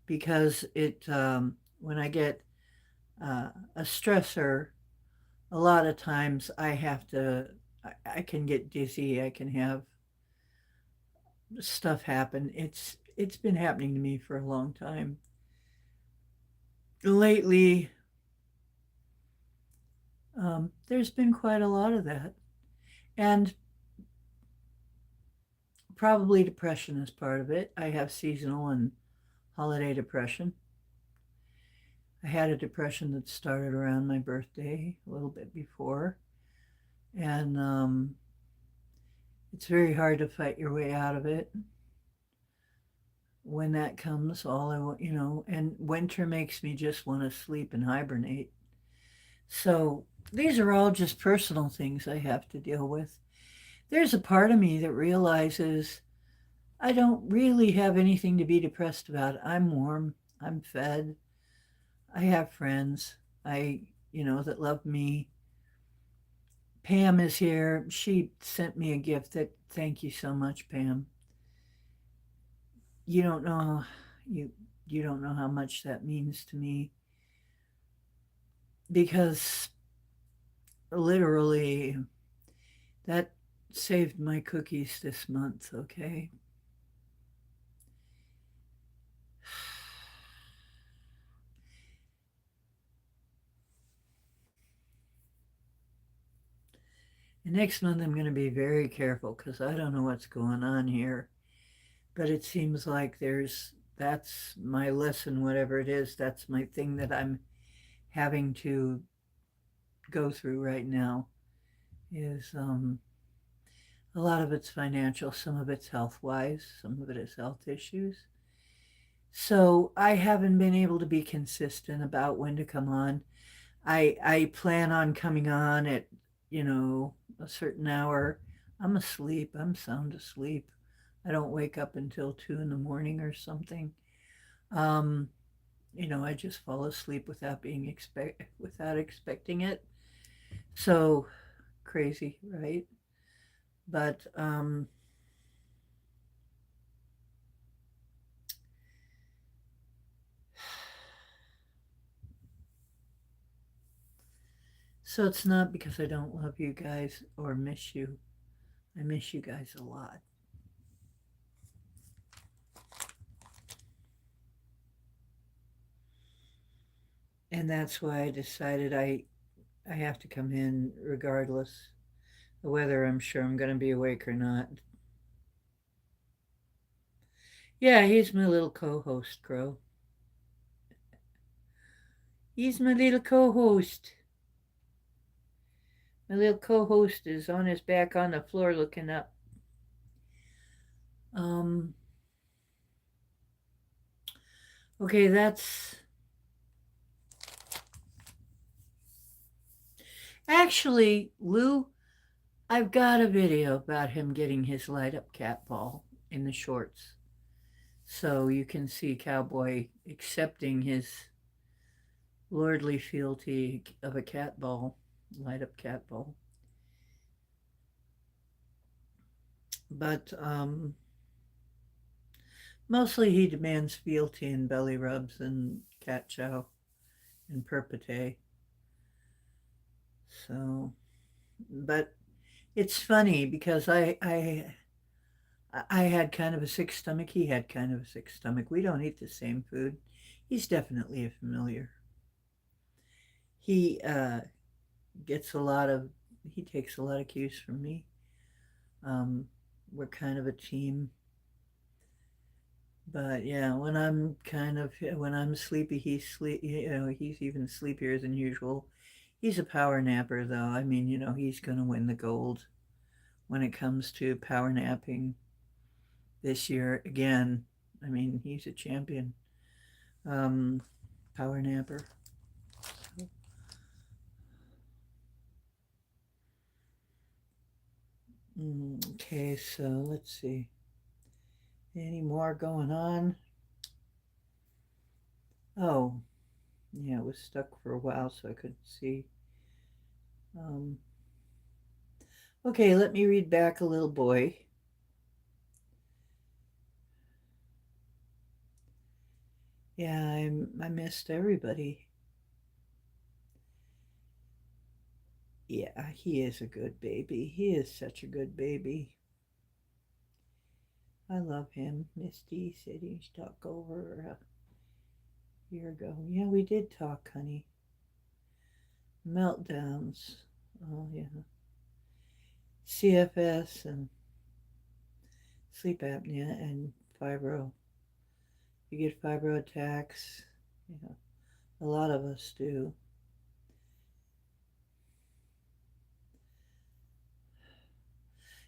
S1: because when I get a stressor, a lot of times I can get dizzy. I can have stuff happen. It's been happening to me for a long time. Lately, there's been quite a lot of that. And probably depression is part of it. I have seasonal and holiday depression. I had a depression that started around my birthday, a little bit before. And it's very hard to fight your way out of it. When that comes, all I want, and winter makes me just want to sleep and hibernate. So these are all just personal things I have to deal with. There's a part of me that realizes I don't really have anything to be depressed about. I'm warm. I'm fed. I have friends. That love me. Pam is here. She sent me a gift that, thank you so much, Pam. You don't know, you, you don't know how much that means to me because literally that saved my cookies this month, okay? And next month I'm going to be very careful because I don't know what's going on here. But it seems like that's my lesson, whatever it is. That's my thing that I'm having to go through right now is a lot of it's financial, some of it's health wise, some of it is health issues. So I haven't been able to be consistent about when to come on. I plan on coming on at, a certain hour. I'm asleep. I'm sound asleep. I don't wake up until 2 in the morning or something. Um, I just fall asleep without expecting it. So crazy, right? But so it's not because I don't love you guys or miss you. I miss you guys a lot. And that's why I decided I have to come in regardless of whether I'm sure I'm going to be awake or not. Yeah, he's my little co-host, Crow. He's my little co-host. My little co-host is on his back on the floor looking up. Um, okay, that's actually, Lou, I've got a video about him getting his light up cat ball in the shorts. So you can see Cowboy accepting his lordly fealty of a cat ball, light up cat ball. But mostly he demands fealty and belly rubs and cat chow and perpate. So, but it's funny because I had kind of a sick stomach. He had kind of a sick stomach. We don't eat the same food. He's definitely a familiar. He gets a lot of. He takes a lot of cues from me. Um, we're kind of a team. But yeah, when I'm sleepy, he's sleep. You know, he's even sleepier than usual. He's a power napper, though. I mean, he's going to win the gold when it comes to power napping this year again. I mean, he's a champion. Um, Power napper. Okay, so let's see. Any more going on? Oh, yeah, it was stuck for a while, so I couldn't see. Um, okay, let me read back a little boy. Yeah, I missed everybody. Yeah, he is a good baby. He is such a good baby. I love him. Misty said he'd talk over a year ago. Yeah, we did talk, honey. Meltdowns. Oh, yeah. CFS and sleep apnea and fibro. You get fibro attacks. Yeah, a lot of us do.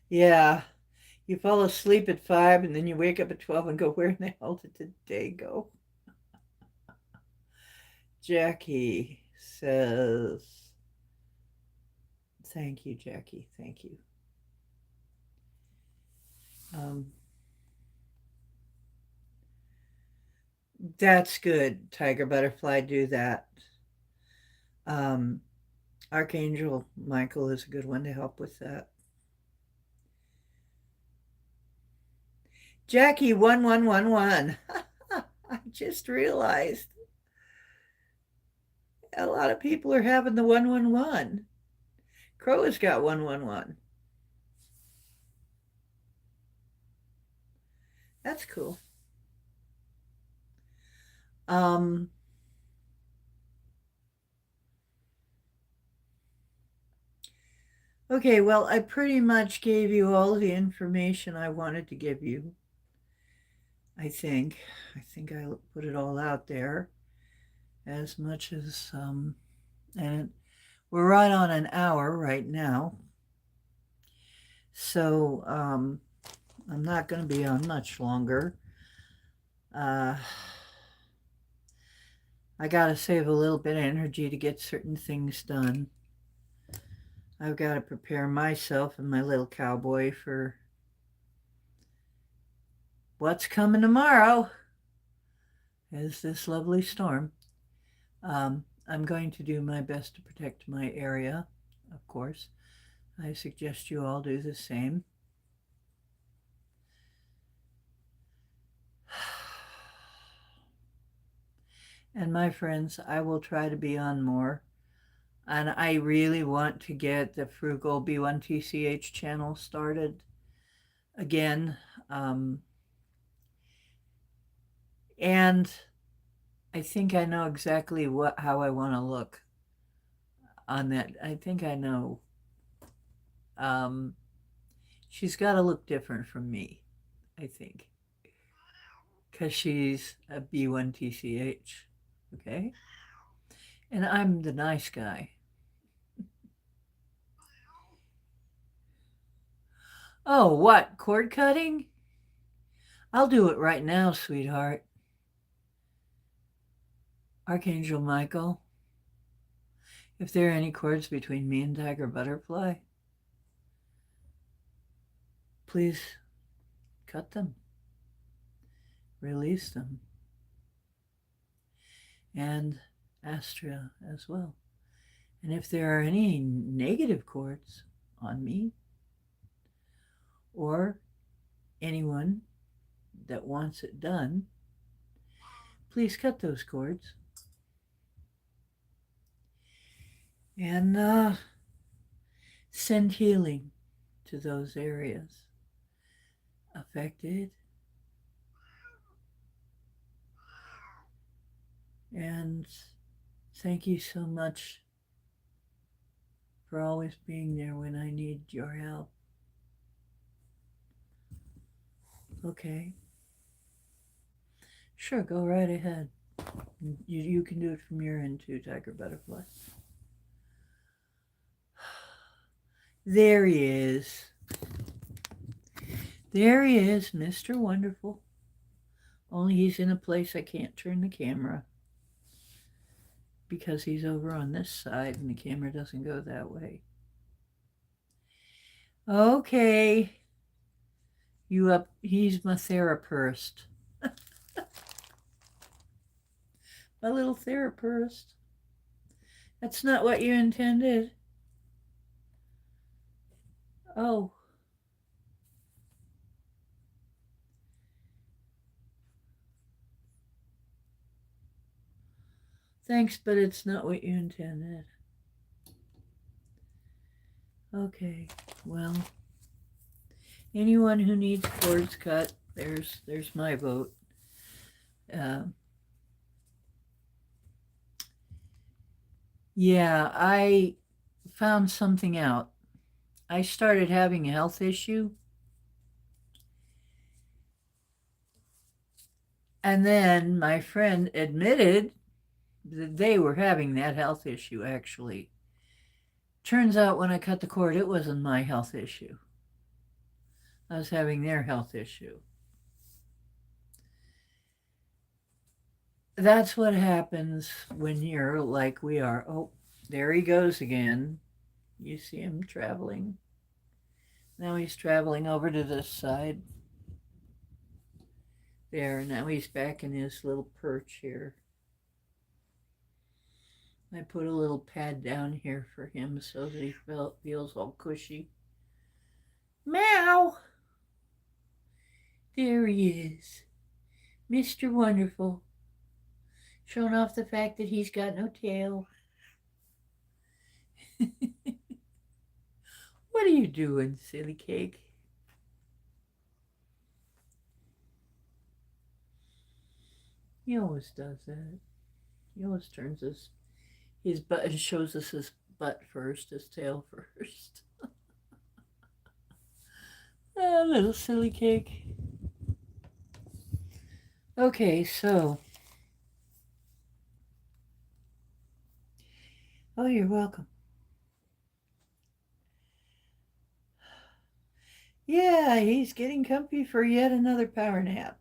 S1: Yeah, you fall asleep at 5 and then you wake up at 12 and go, where in the hell did the day go? Jackie says, thank you, Jackie. Thank you. Um, that's good, Tiger Butterfly. Do that. Um, Archangel Michael is a good one to help with that. Jackie 1111. I just realized a lot of people are having the 111. Crow has got 111. That's cool. Um, okay, well, I pretty much gave you all the information I wanted to give you. I think. I think I put it all out there as much as, and we're right on an hour right now. So, I'm not going to be on much longer. Uh, I got to save a little bit of energy to get certain things done. I've got to prepare myself and my little cowboy for what's coming tomorrow is this lovely storm. I'm going to do my best to protect my area, of course. I suggest you all do the same. And my friends, I will try to be on more. And I really want to get the Frugal B1TCH channel started again. And I think I know exactly how I want to look. on that. I think I know. Um, she's got to look different from me, I think, because she's a B1TCH, okay? And I'm the nice guy. Oh, what? Cord cutting? I'll do it right now, sweetheart. Archangel Michael, if there are any cords between me and Tiger Butterfly, please cut them, release them, and Astria as well. And if there are any negative cords on me or anyone that wants it done, please cut those cords and send healing to those areas affected. And thank you so much for always being there when I need your help. Okay. Sure, go right ahead. You can do it from your end too, Tiger Butterfly. There he is. There he is, Mr. Wonderful. Only he's in a place I can't turn the camera because he's over on this side and the camera doesn't go that way. Okay. You up? He's my therapist. My little therapist. That's not what you intended. Oh. Thanks, but it's not what you intended. Okay, well, anyone who needs cords cut, there's my vote. Yeah, I found something out. I started having a health issue. And then my friend admitted that they were having that health issue, actually. Turns out when I cut the cord, it wasn't my health issue. I was having their health issue. That's what happens when you're like we are. Oh, there he goes again. You see him traveling. Now he's traveling over to this side. There, now he's back in his little perch here. I put a little pad down here for him so that he feels all cushy. Meow! There he is. Mr. Wonderful. Showing off the fact that he's got no tail. What are you doing, silly cake? He always does that. He always turns his butt and shows us his butt first, his tail first. Ah, little silly cake. Okay, so. Oh, you're welcome. Yeah, he's getting comfy for yet another power nap.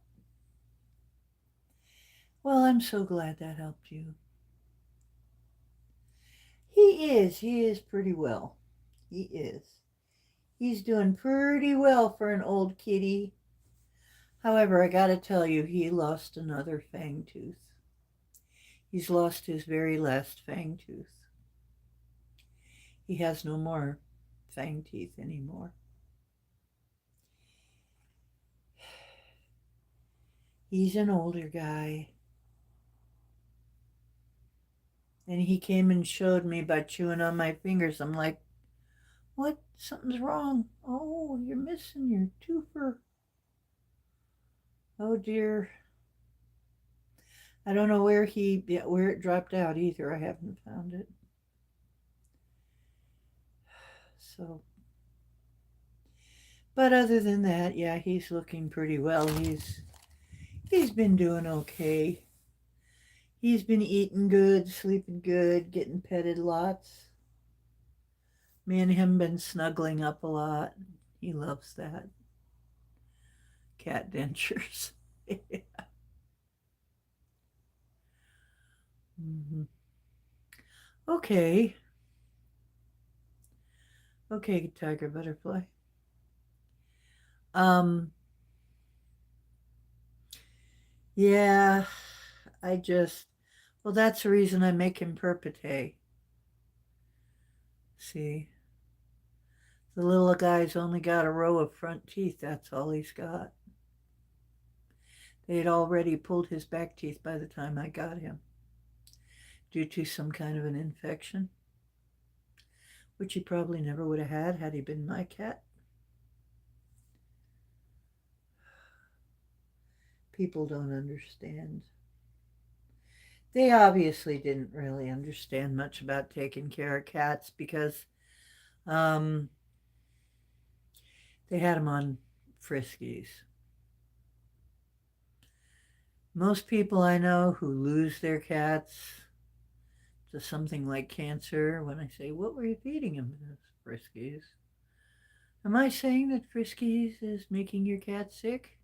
S1: Well, I'm so glad that helped you. He is pretty well. He is. He's doing pretty well for an old kitty. However, I gotta tell you, he lost another fang tooth. He's lost his very last fang tooth. He has no more fang teeth anymore. He's an older guy. And he came and showed me by chewing on my fingers. I'm like, what? Something's wrong. Oh, you're missing your twofer. Oh dear. I don't know where it dropped out either. I haven't found it. So, but other than that, yeah, he's looking pretty well. He's been doing okay. He's been eating good, sleeping good, getting petted lots. Me and him been snuggling up a lot. He loves that. Cat dentures. hmm Okay. Okay, tiger butterfly. Um, yeah, I just, well, that's the reason I make him perpete. See, the little guy's only got a row of front teeth. That's all he's got. They had already pulled his back teeth by the time I got him due to some kind of an infection, which he probably never would have had he been my cat. People don't understand. They obviously didn't really understand much about taking care of cats because um, they had them on Friskies. Most people I know who lose their cats to something like cancer, when I say, what were you feeding him? Friskies. Am I saying that Friskies is making your cat sick?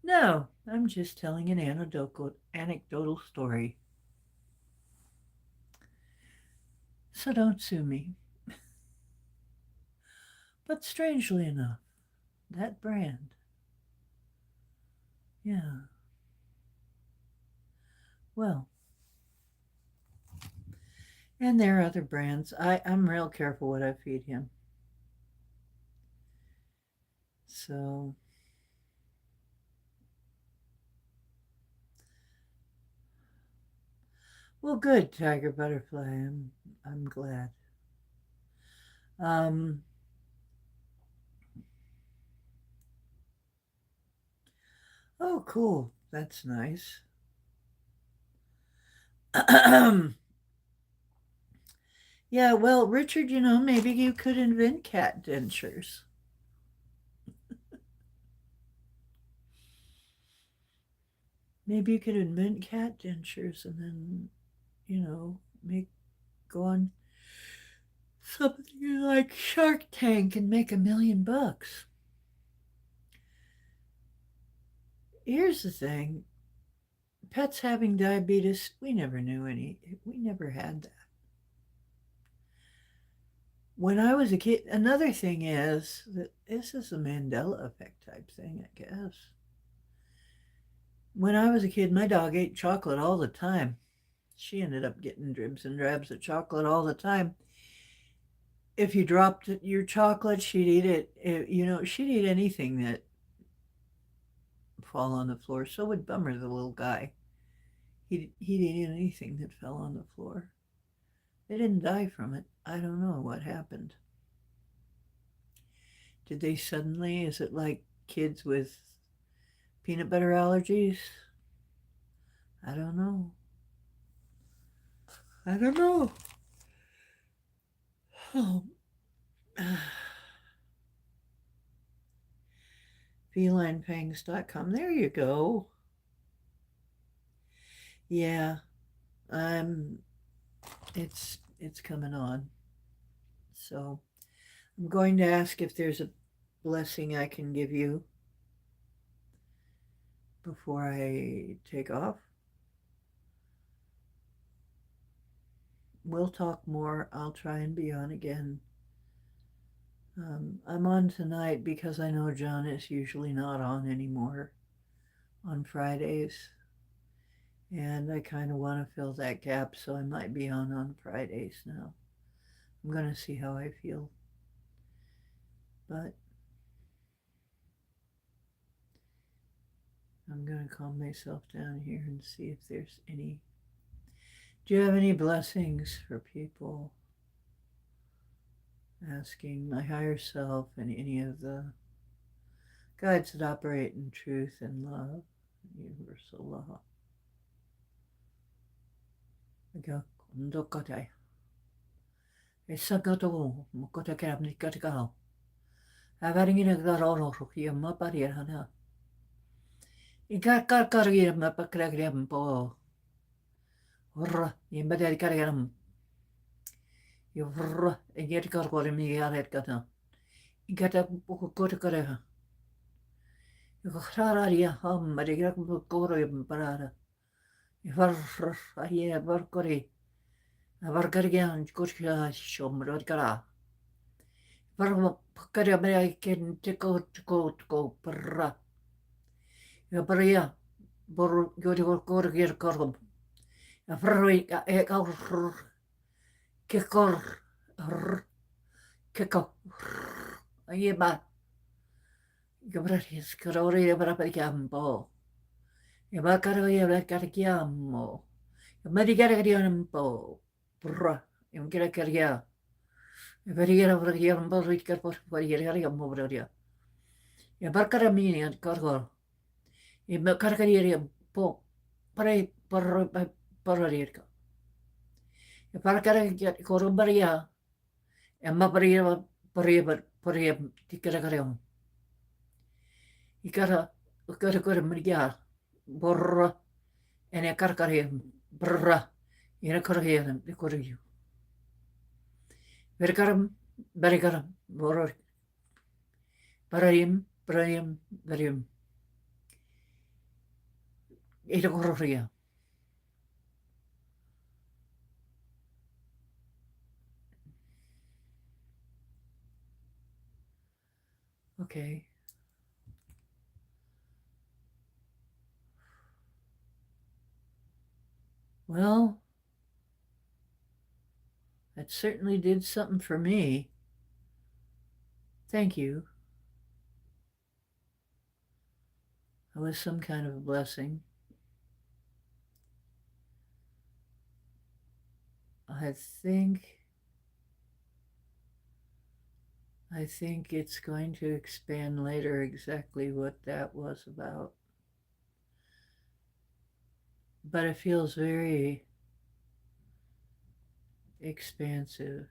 S1: No, I'm just telling an anecdotal story. So don't sue me. But strangely enough, that brand, yeah, well, and there are other brands. I'm real careful what I feed him. So, well, good, Tiger Butterfly. I'm glad. Um, oh, cool. That's nice. Yeah, well, Richard, maybe you could invent cat dentures. Maybe you could invent cat dentures and then, make go on something like Shark Tank and make $1 million. Here's the thing, pets having diabetes, we never knew any, we never had that. When I was a kid, another thing is that this is a Mandela effect type thing, I guess. When I was a kid, my dog ate chocolate all the time. She ended up getting dribs and drabs of chocolate all the time. If you dropped your chocolate, she'd eat it. She'd eat anything that fall on the floor. So would Bummer, the little guy. He'd eat anything that fell on the floor. They didn't die from it. I don't know what happened. Did they suddenly, is it like kids with peanut butter allergies? I don't know. I don't know. Oh. FelinePangs.com. There you go. Yeah, I'm it's coming on. So I'm going to ask if there's a blessing I can give you before I take off. We'll talk more. I'll try and be on again. I'm on tonight because I know John is usually not on anymore on Fridays. And I kind of want to fill that gap, so I might be on Fridays now. I'm going to see how I feel. But I'm going to calm myself down here and see if there's any. Do you have any blessings for people? Asking my higher self and any of the guides that operate in truth and love, universal law. Esagato, Mokotaka, Nikatakao. Having in a garoro, Yamapariana. Ikakariam, Mapakariam, Po. Hurrah, Yambadariam. Hurrah, and yet got what me had got. You got a book of Kotakara. You got Hararia, Mariak Gorium Parada. If I hear Barkori, a Barkarian, Kotka, Shomrodkara. Varmakaria can take out to go, Parra. Yabaria, Bor Yodir Korum. A Furry, a Kikor, Kiko, a Yeba. Gabriel Corori Barapacampo. Yabakaria Cariamo. Marigariampo. Bra. Imkiracaria. Varia Variambo Rica for Variariam Mobraria. Yabarcaramini and Corgor. Imcarcarium Po. Pare Porarica. Yabarcara Corumbaria. And Mabaria Pariam Ticaracarem. Ikara Maria. Borra. And a carcarium. Brra. In a corrium, the corrium. Vergaram, Berigaram, Boror. Parayim, Varium. Itagoria. Okay. Well, that certainly did something for me. Thank you. It was some kind of a blessing. I think it's going to expand later exactly what that was about. But it feels very expansive.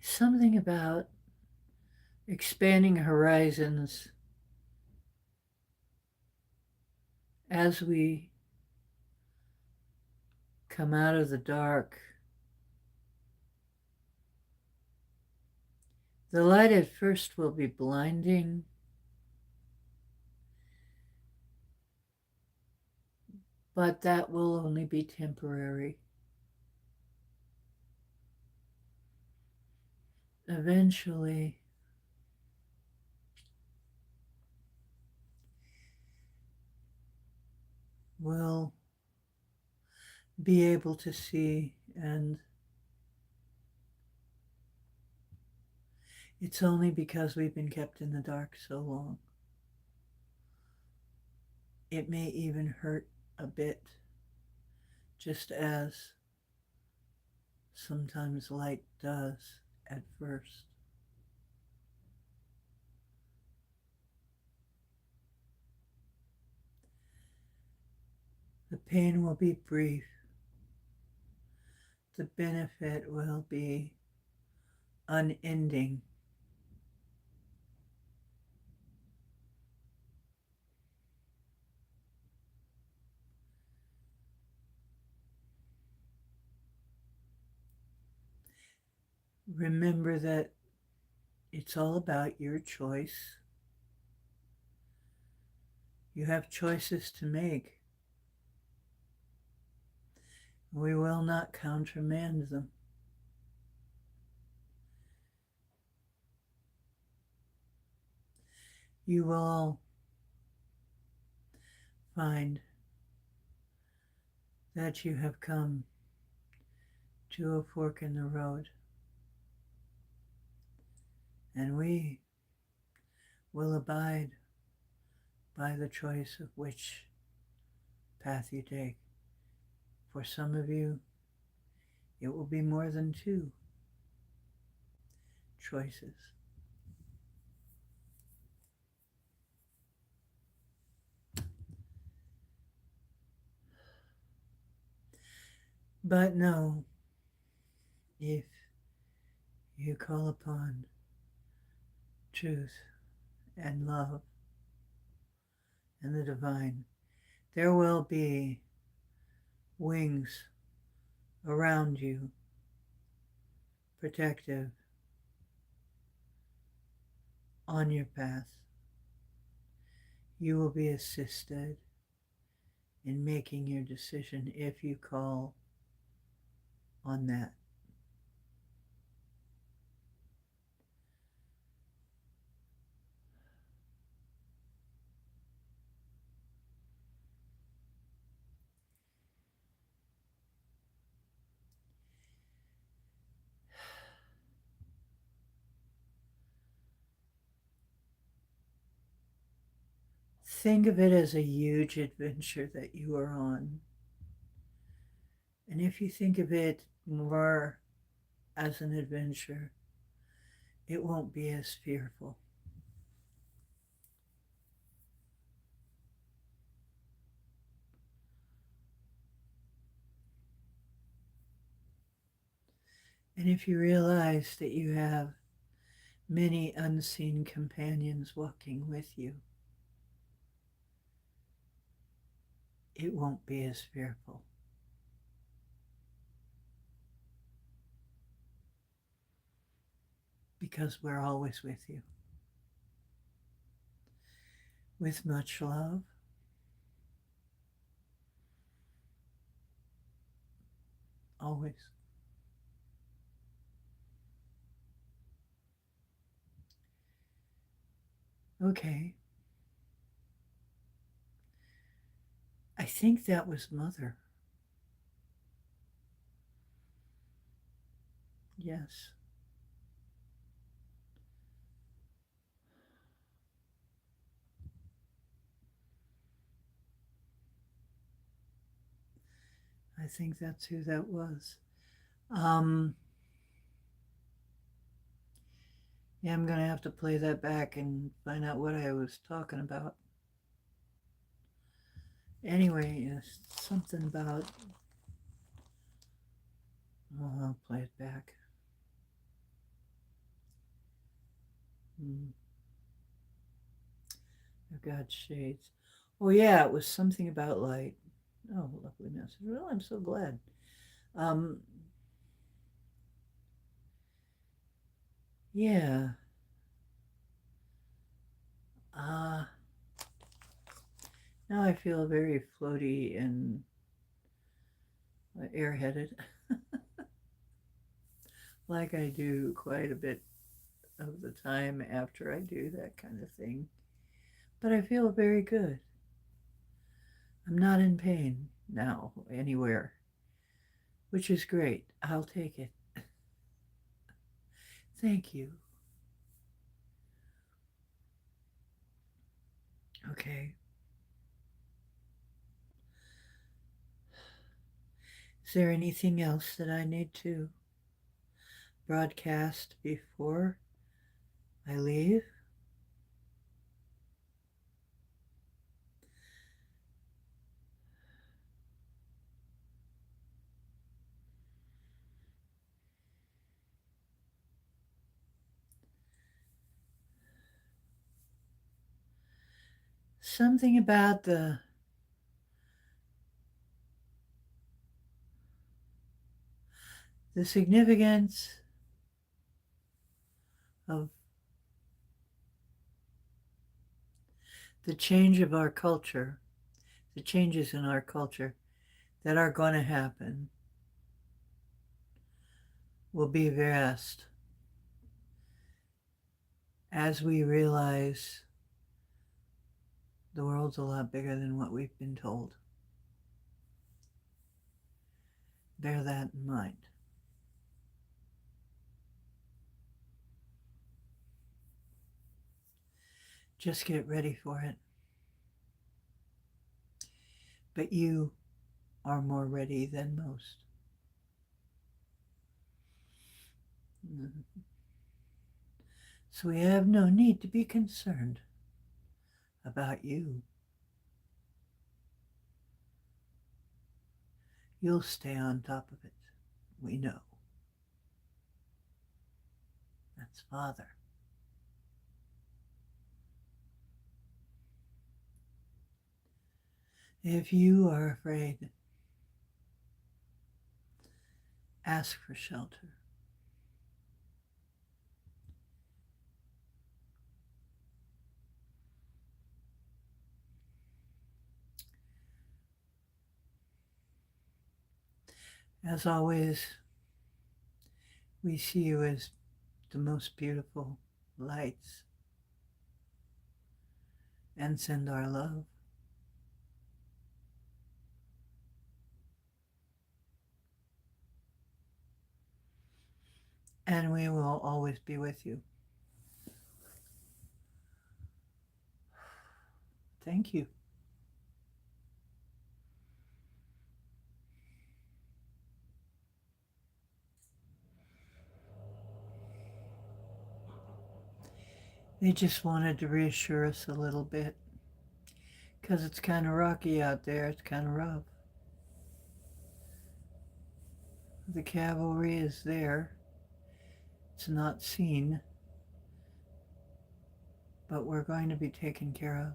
S1: Something about expanding horizons as we come out of the dark. The light at first will be blinding, but that will only be temporary. Eventually, we'll be able to see, and it's only because we've been kept in the dark so long. It may even hurt a bit, just as sometimes light does at first. The pain will be brief. The benefit will be unending. Remember that it's all about your choice. You have choices to make. We will not countermand them. You will find that you have come to a fork in the road, and we will abide by the choice of which path you take. For some of you, it will be more than two choices. But no, If you call upon truth and love and the divine, there will be wings around you, protective on your path. You will be assisted in making your decision if you call on that. Think of it as a huge adventure that you are on. And if you think of it more as an adventure, it won't be as fearful. And if you realize that you have many unseen companions walking with you, it won't be as fearful. Because we're always with you. With much love, always. Okay. I think that was Mother. Yes. I think that's who that was. Um, yeah, I'm going to have to play that back and find out what I was talking about. Anyway, something about. Oh, I'll play it back. I've got shades. Oh, yeah, it was something about light. Oh, lovely message. Well, I'm so glad. Um, yeah. Uh, Now I feel very floaty and airheaded, like I do quite a bit of the time after I do that kind of thing. But I feel very good. I'm not in pain now anywhere, which is great. I'll take it. Thank you. Okay. Is there anything else that I need to broadcast before I leave? Something about the significance of the change of our culture, the changes in our culture that are going to happen will be vast as we realize the world's a lot bigger than what we've been told. Bear that in mind. Just get ready for it. But you are more ready than most. So we have no need to be concerned about you. You'll stay on top of it. We know. That's Father. If you are afraid, ask for shelter. As always, we see you as the most beautiful lights and send our love. And we will always be with you. Thank you. They just wanted to reassure us a little bit because it's kind of rocky out there. It's kind of rough. The cavalry is there. It's not seen, but we're going to be taken care of.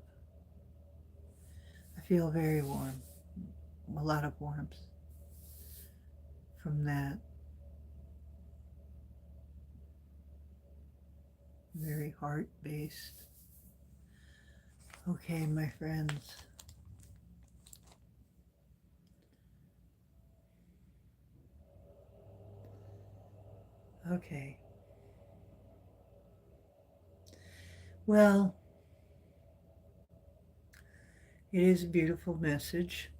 S1: I feel very warm, a lot of warmth from that. Very heart-based. Okay, my friends. Okay. Well, it is a beautiful message,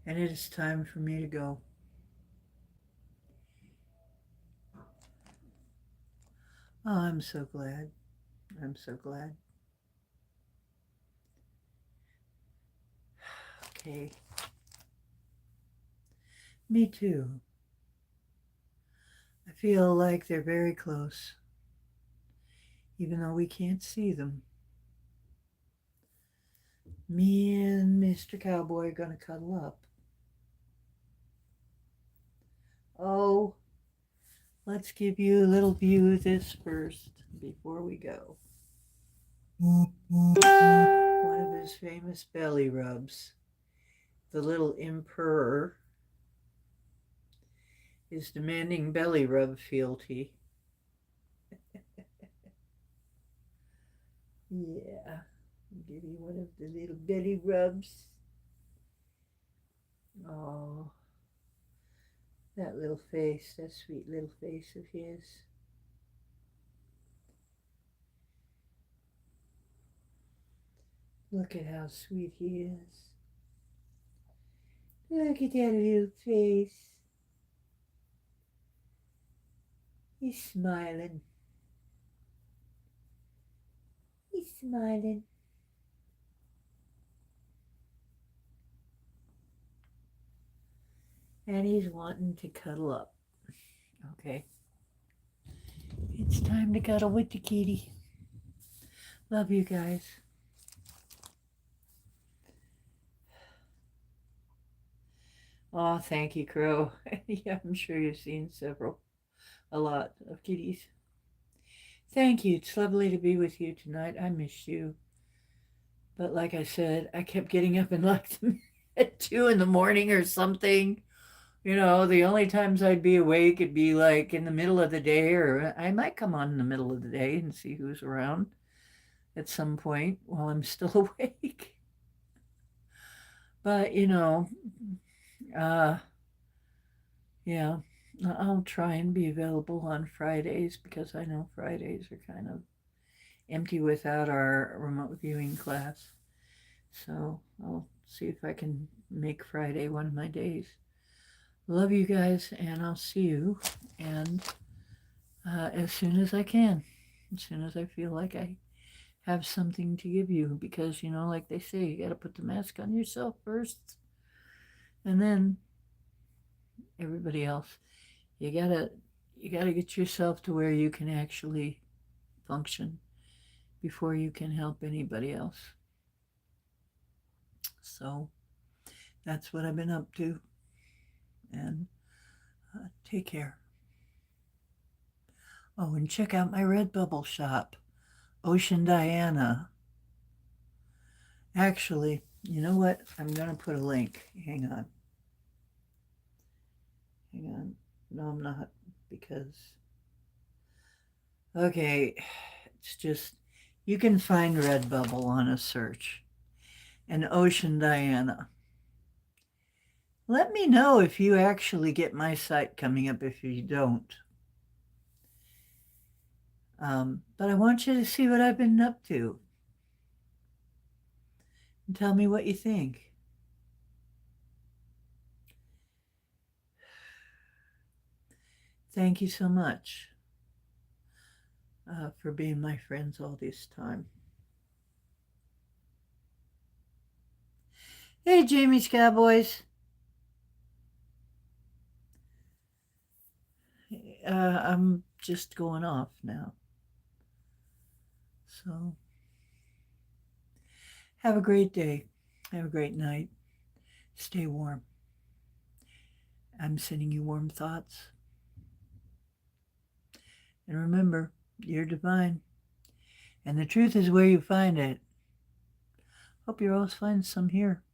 S1: and it is time for me to go. Oh, I'm so glad. I'm so glad. Okay. Me too. I feel like they're very close, even though we can't see them. Me and Mr. Cowboy are going to cuddle up. Oh, let's give you a little view of this first before we go. One of his famous belly rubs, the little emperor, is demanding belly rub fealty. Yeah, I'll give you one of the little belly rubs. Oh, that little face, that sweet little face of his. Look at how sweet he is. Look at that little face. He's smiling. He's smiling. And he's wanting to cuddle up. Okay. It's time to cuddle with the kitty. Love you guys. Oh, thank you, Crow. Yeah, I'm sure you've seen a lot of kitties. Thank you. It's lovely to be with you tonight. I missed you. But like I said, I kept getting up and left at 2 in the morning or something. You know, the only times I'd be awake, it'd be like in the middle of the day, or I might come on in the middle of the day and see who's around at some point while I'm still awake. But, uh, yeah, I'll try and be available on Fridays because I know Fridays are kind of empty without our remote viewing class. So I'll see if I can make Friday one of my days. Love you guys, and I'll see you. And as soon as I can, as soon as I feel like I have something to give you, because like they say, you got to put the mask on yourself first, and then everybody else. You gotta get yourself to where you can actually function before you can help anybody else. So that's what I've been up to, and take care. Oh, and check out my Redbubble shop, Ocean Diana. Actually, you know what? I'm going to put a link. Hang on. Hang on. No, I'm not, because, okay, it's just, you can find Redbubble on a search. And Ocean Diana. Let me know if you actually get my site coming up if you don't. But I want you to see what I've been up to and tell me what you think. Thank you so much for being my friends all this time. Hey, Jamie's Cowboys. I'm just going off now. So have a great day. Have a great night. Stay warm. I'm sending you warm thoughts. And remember, you're divine. And the truth is where you find it. Hope you always find some here.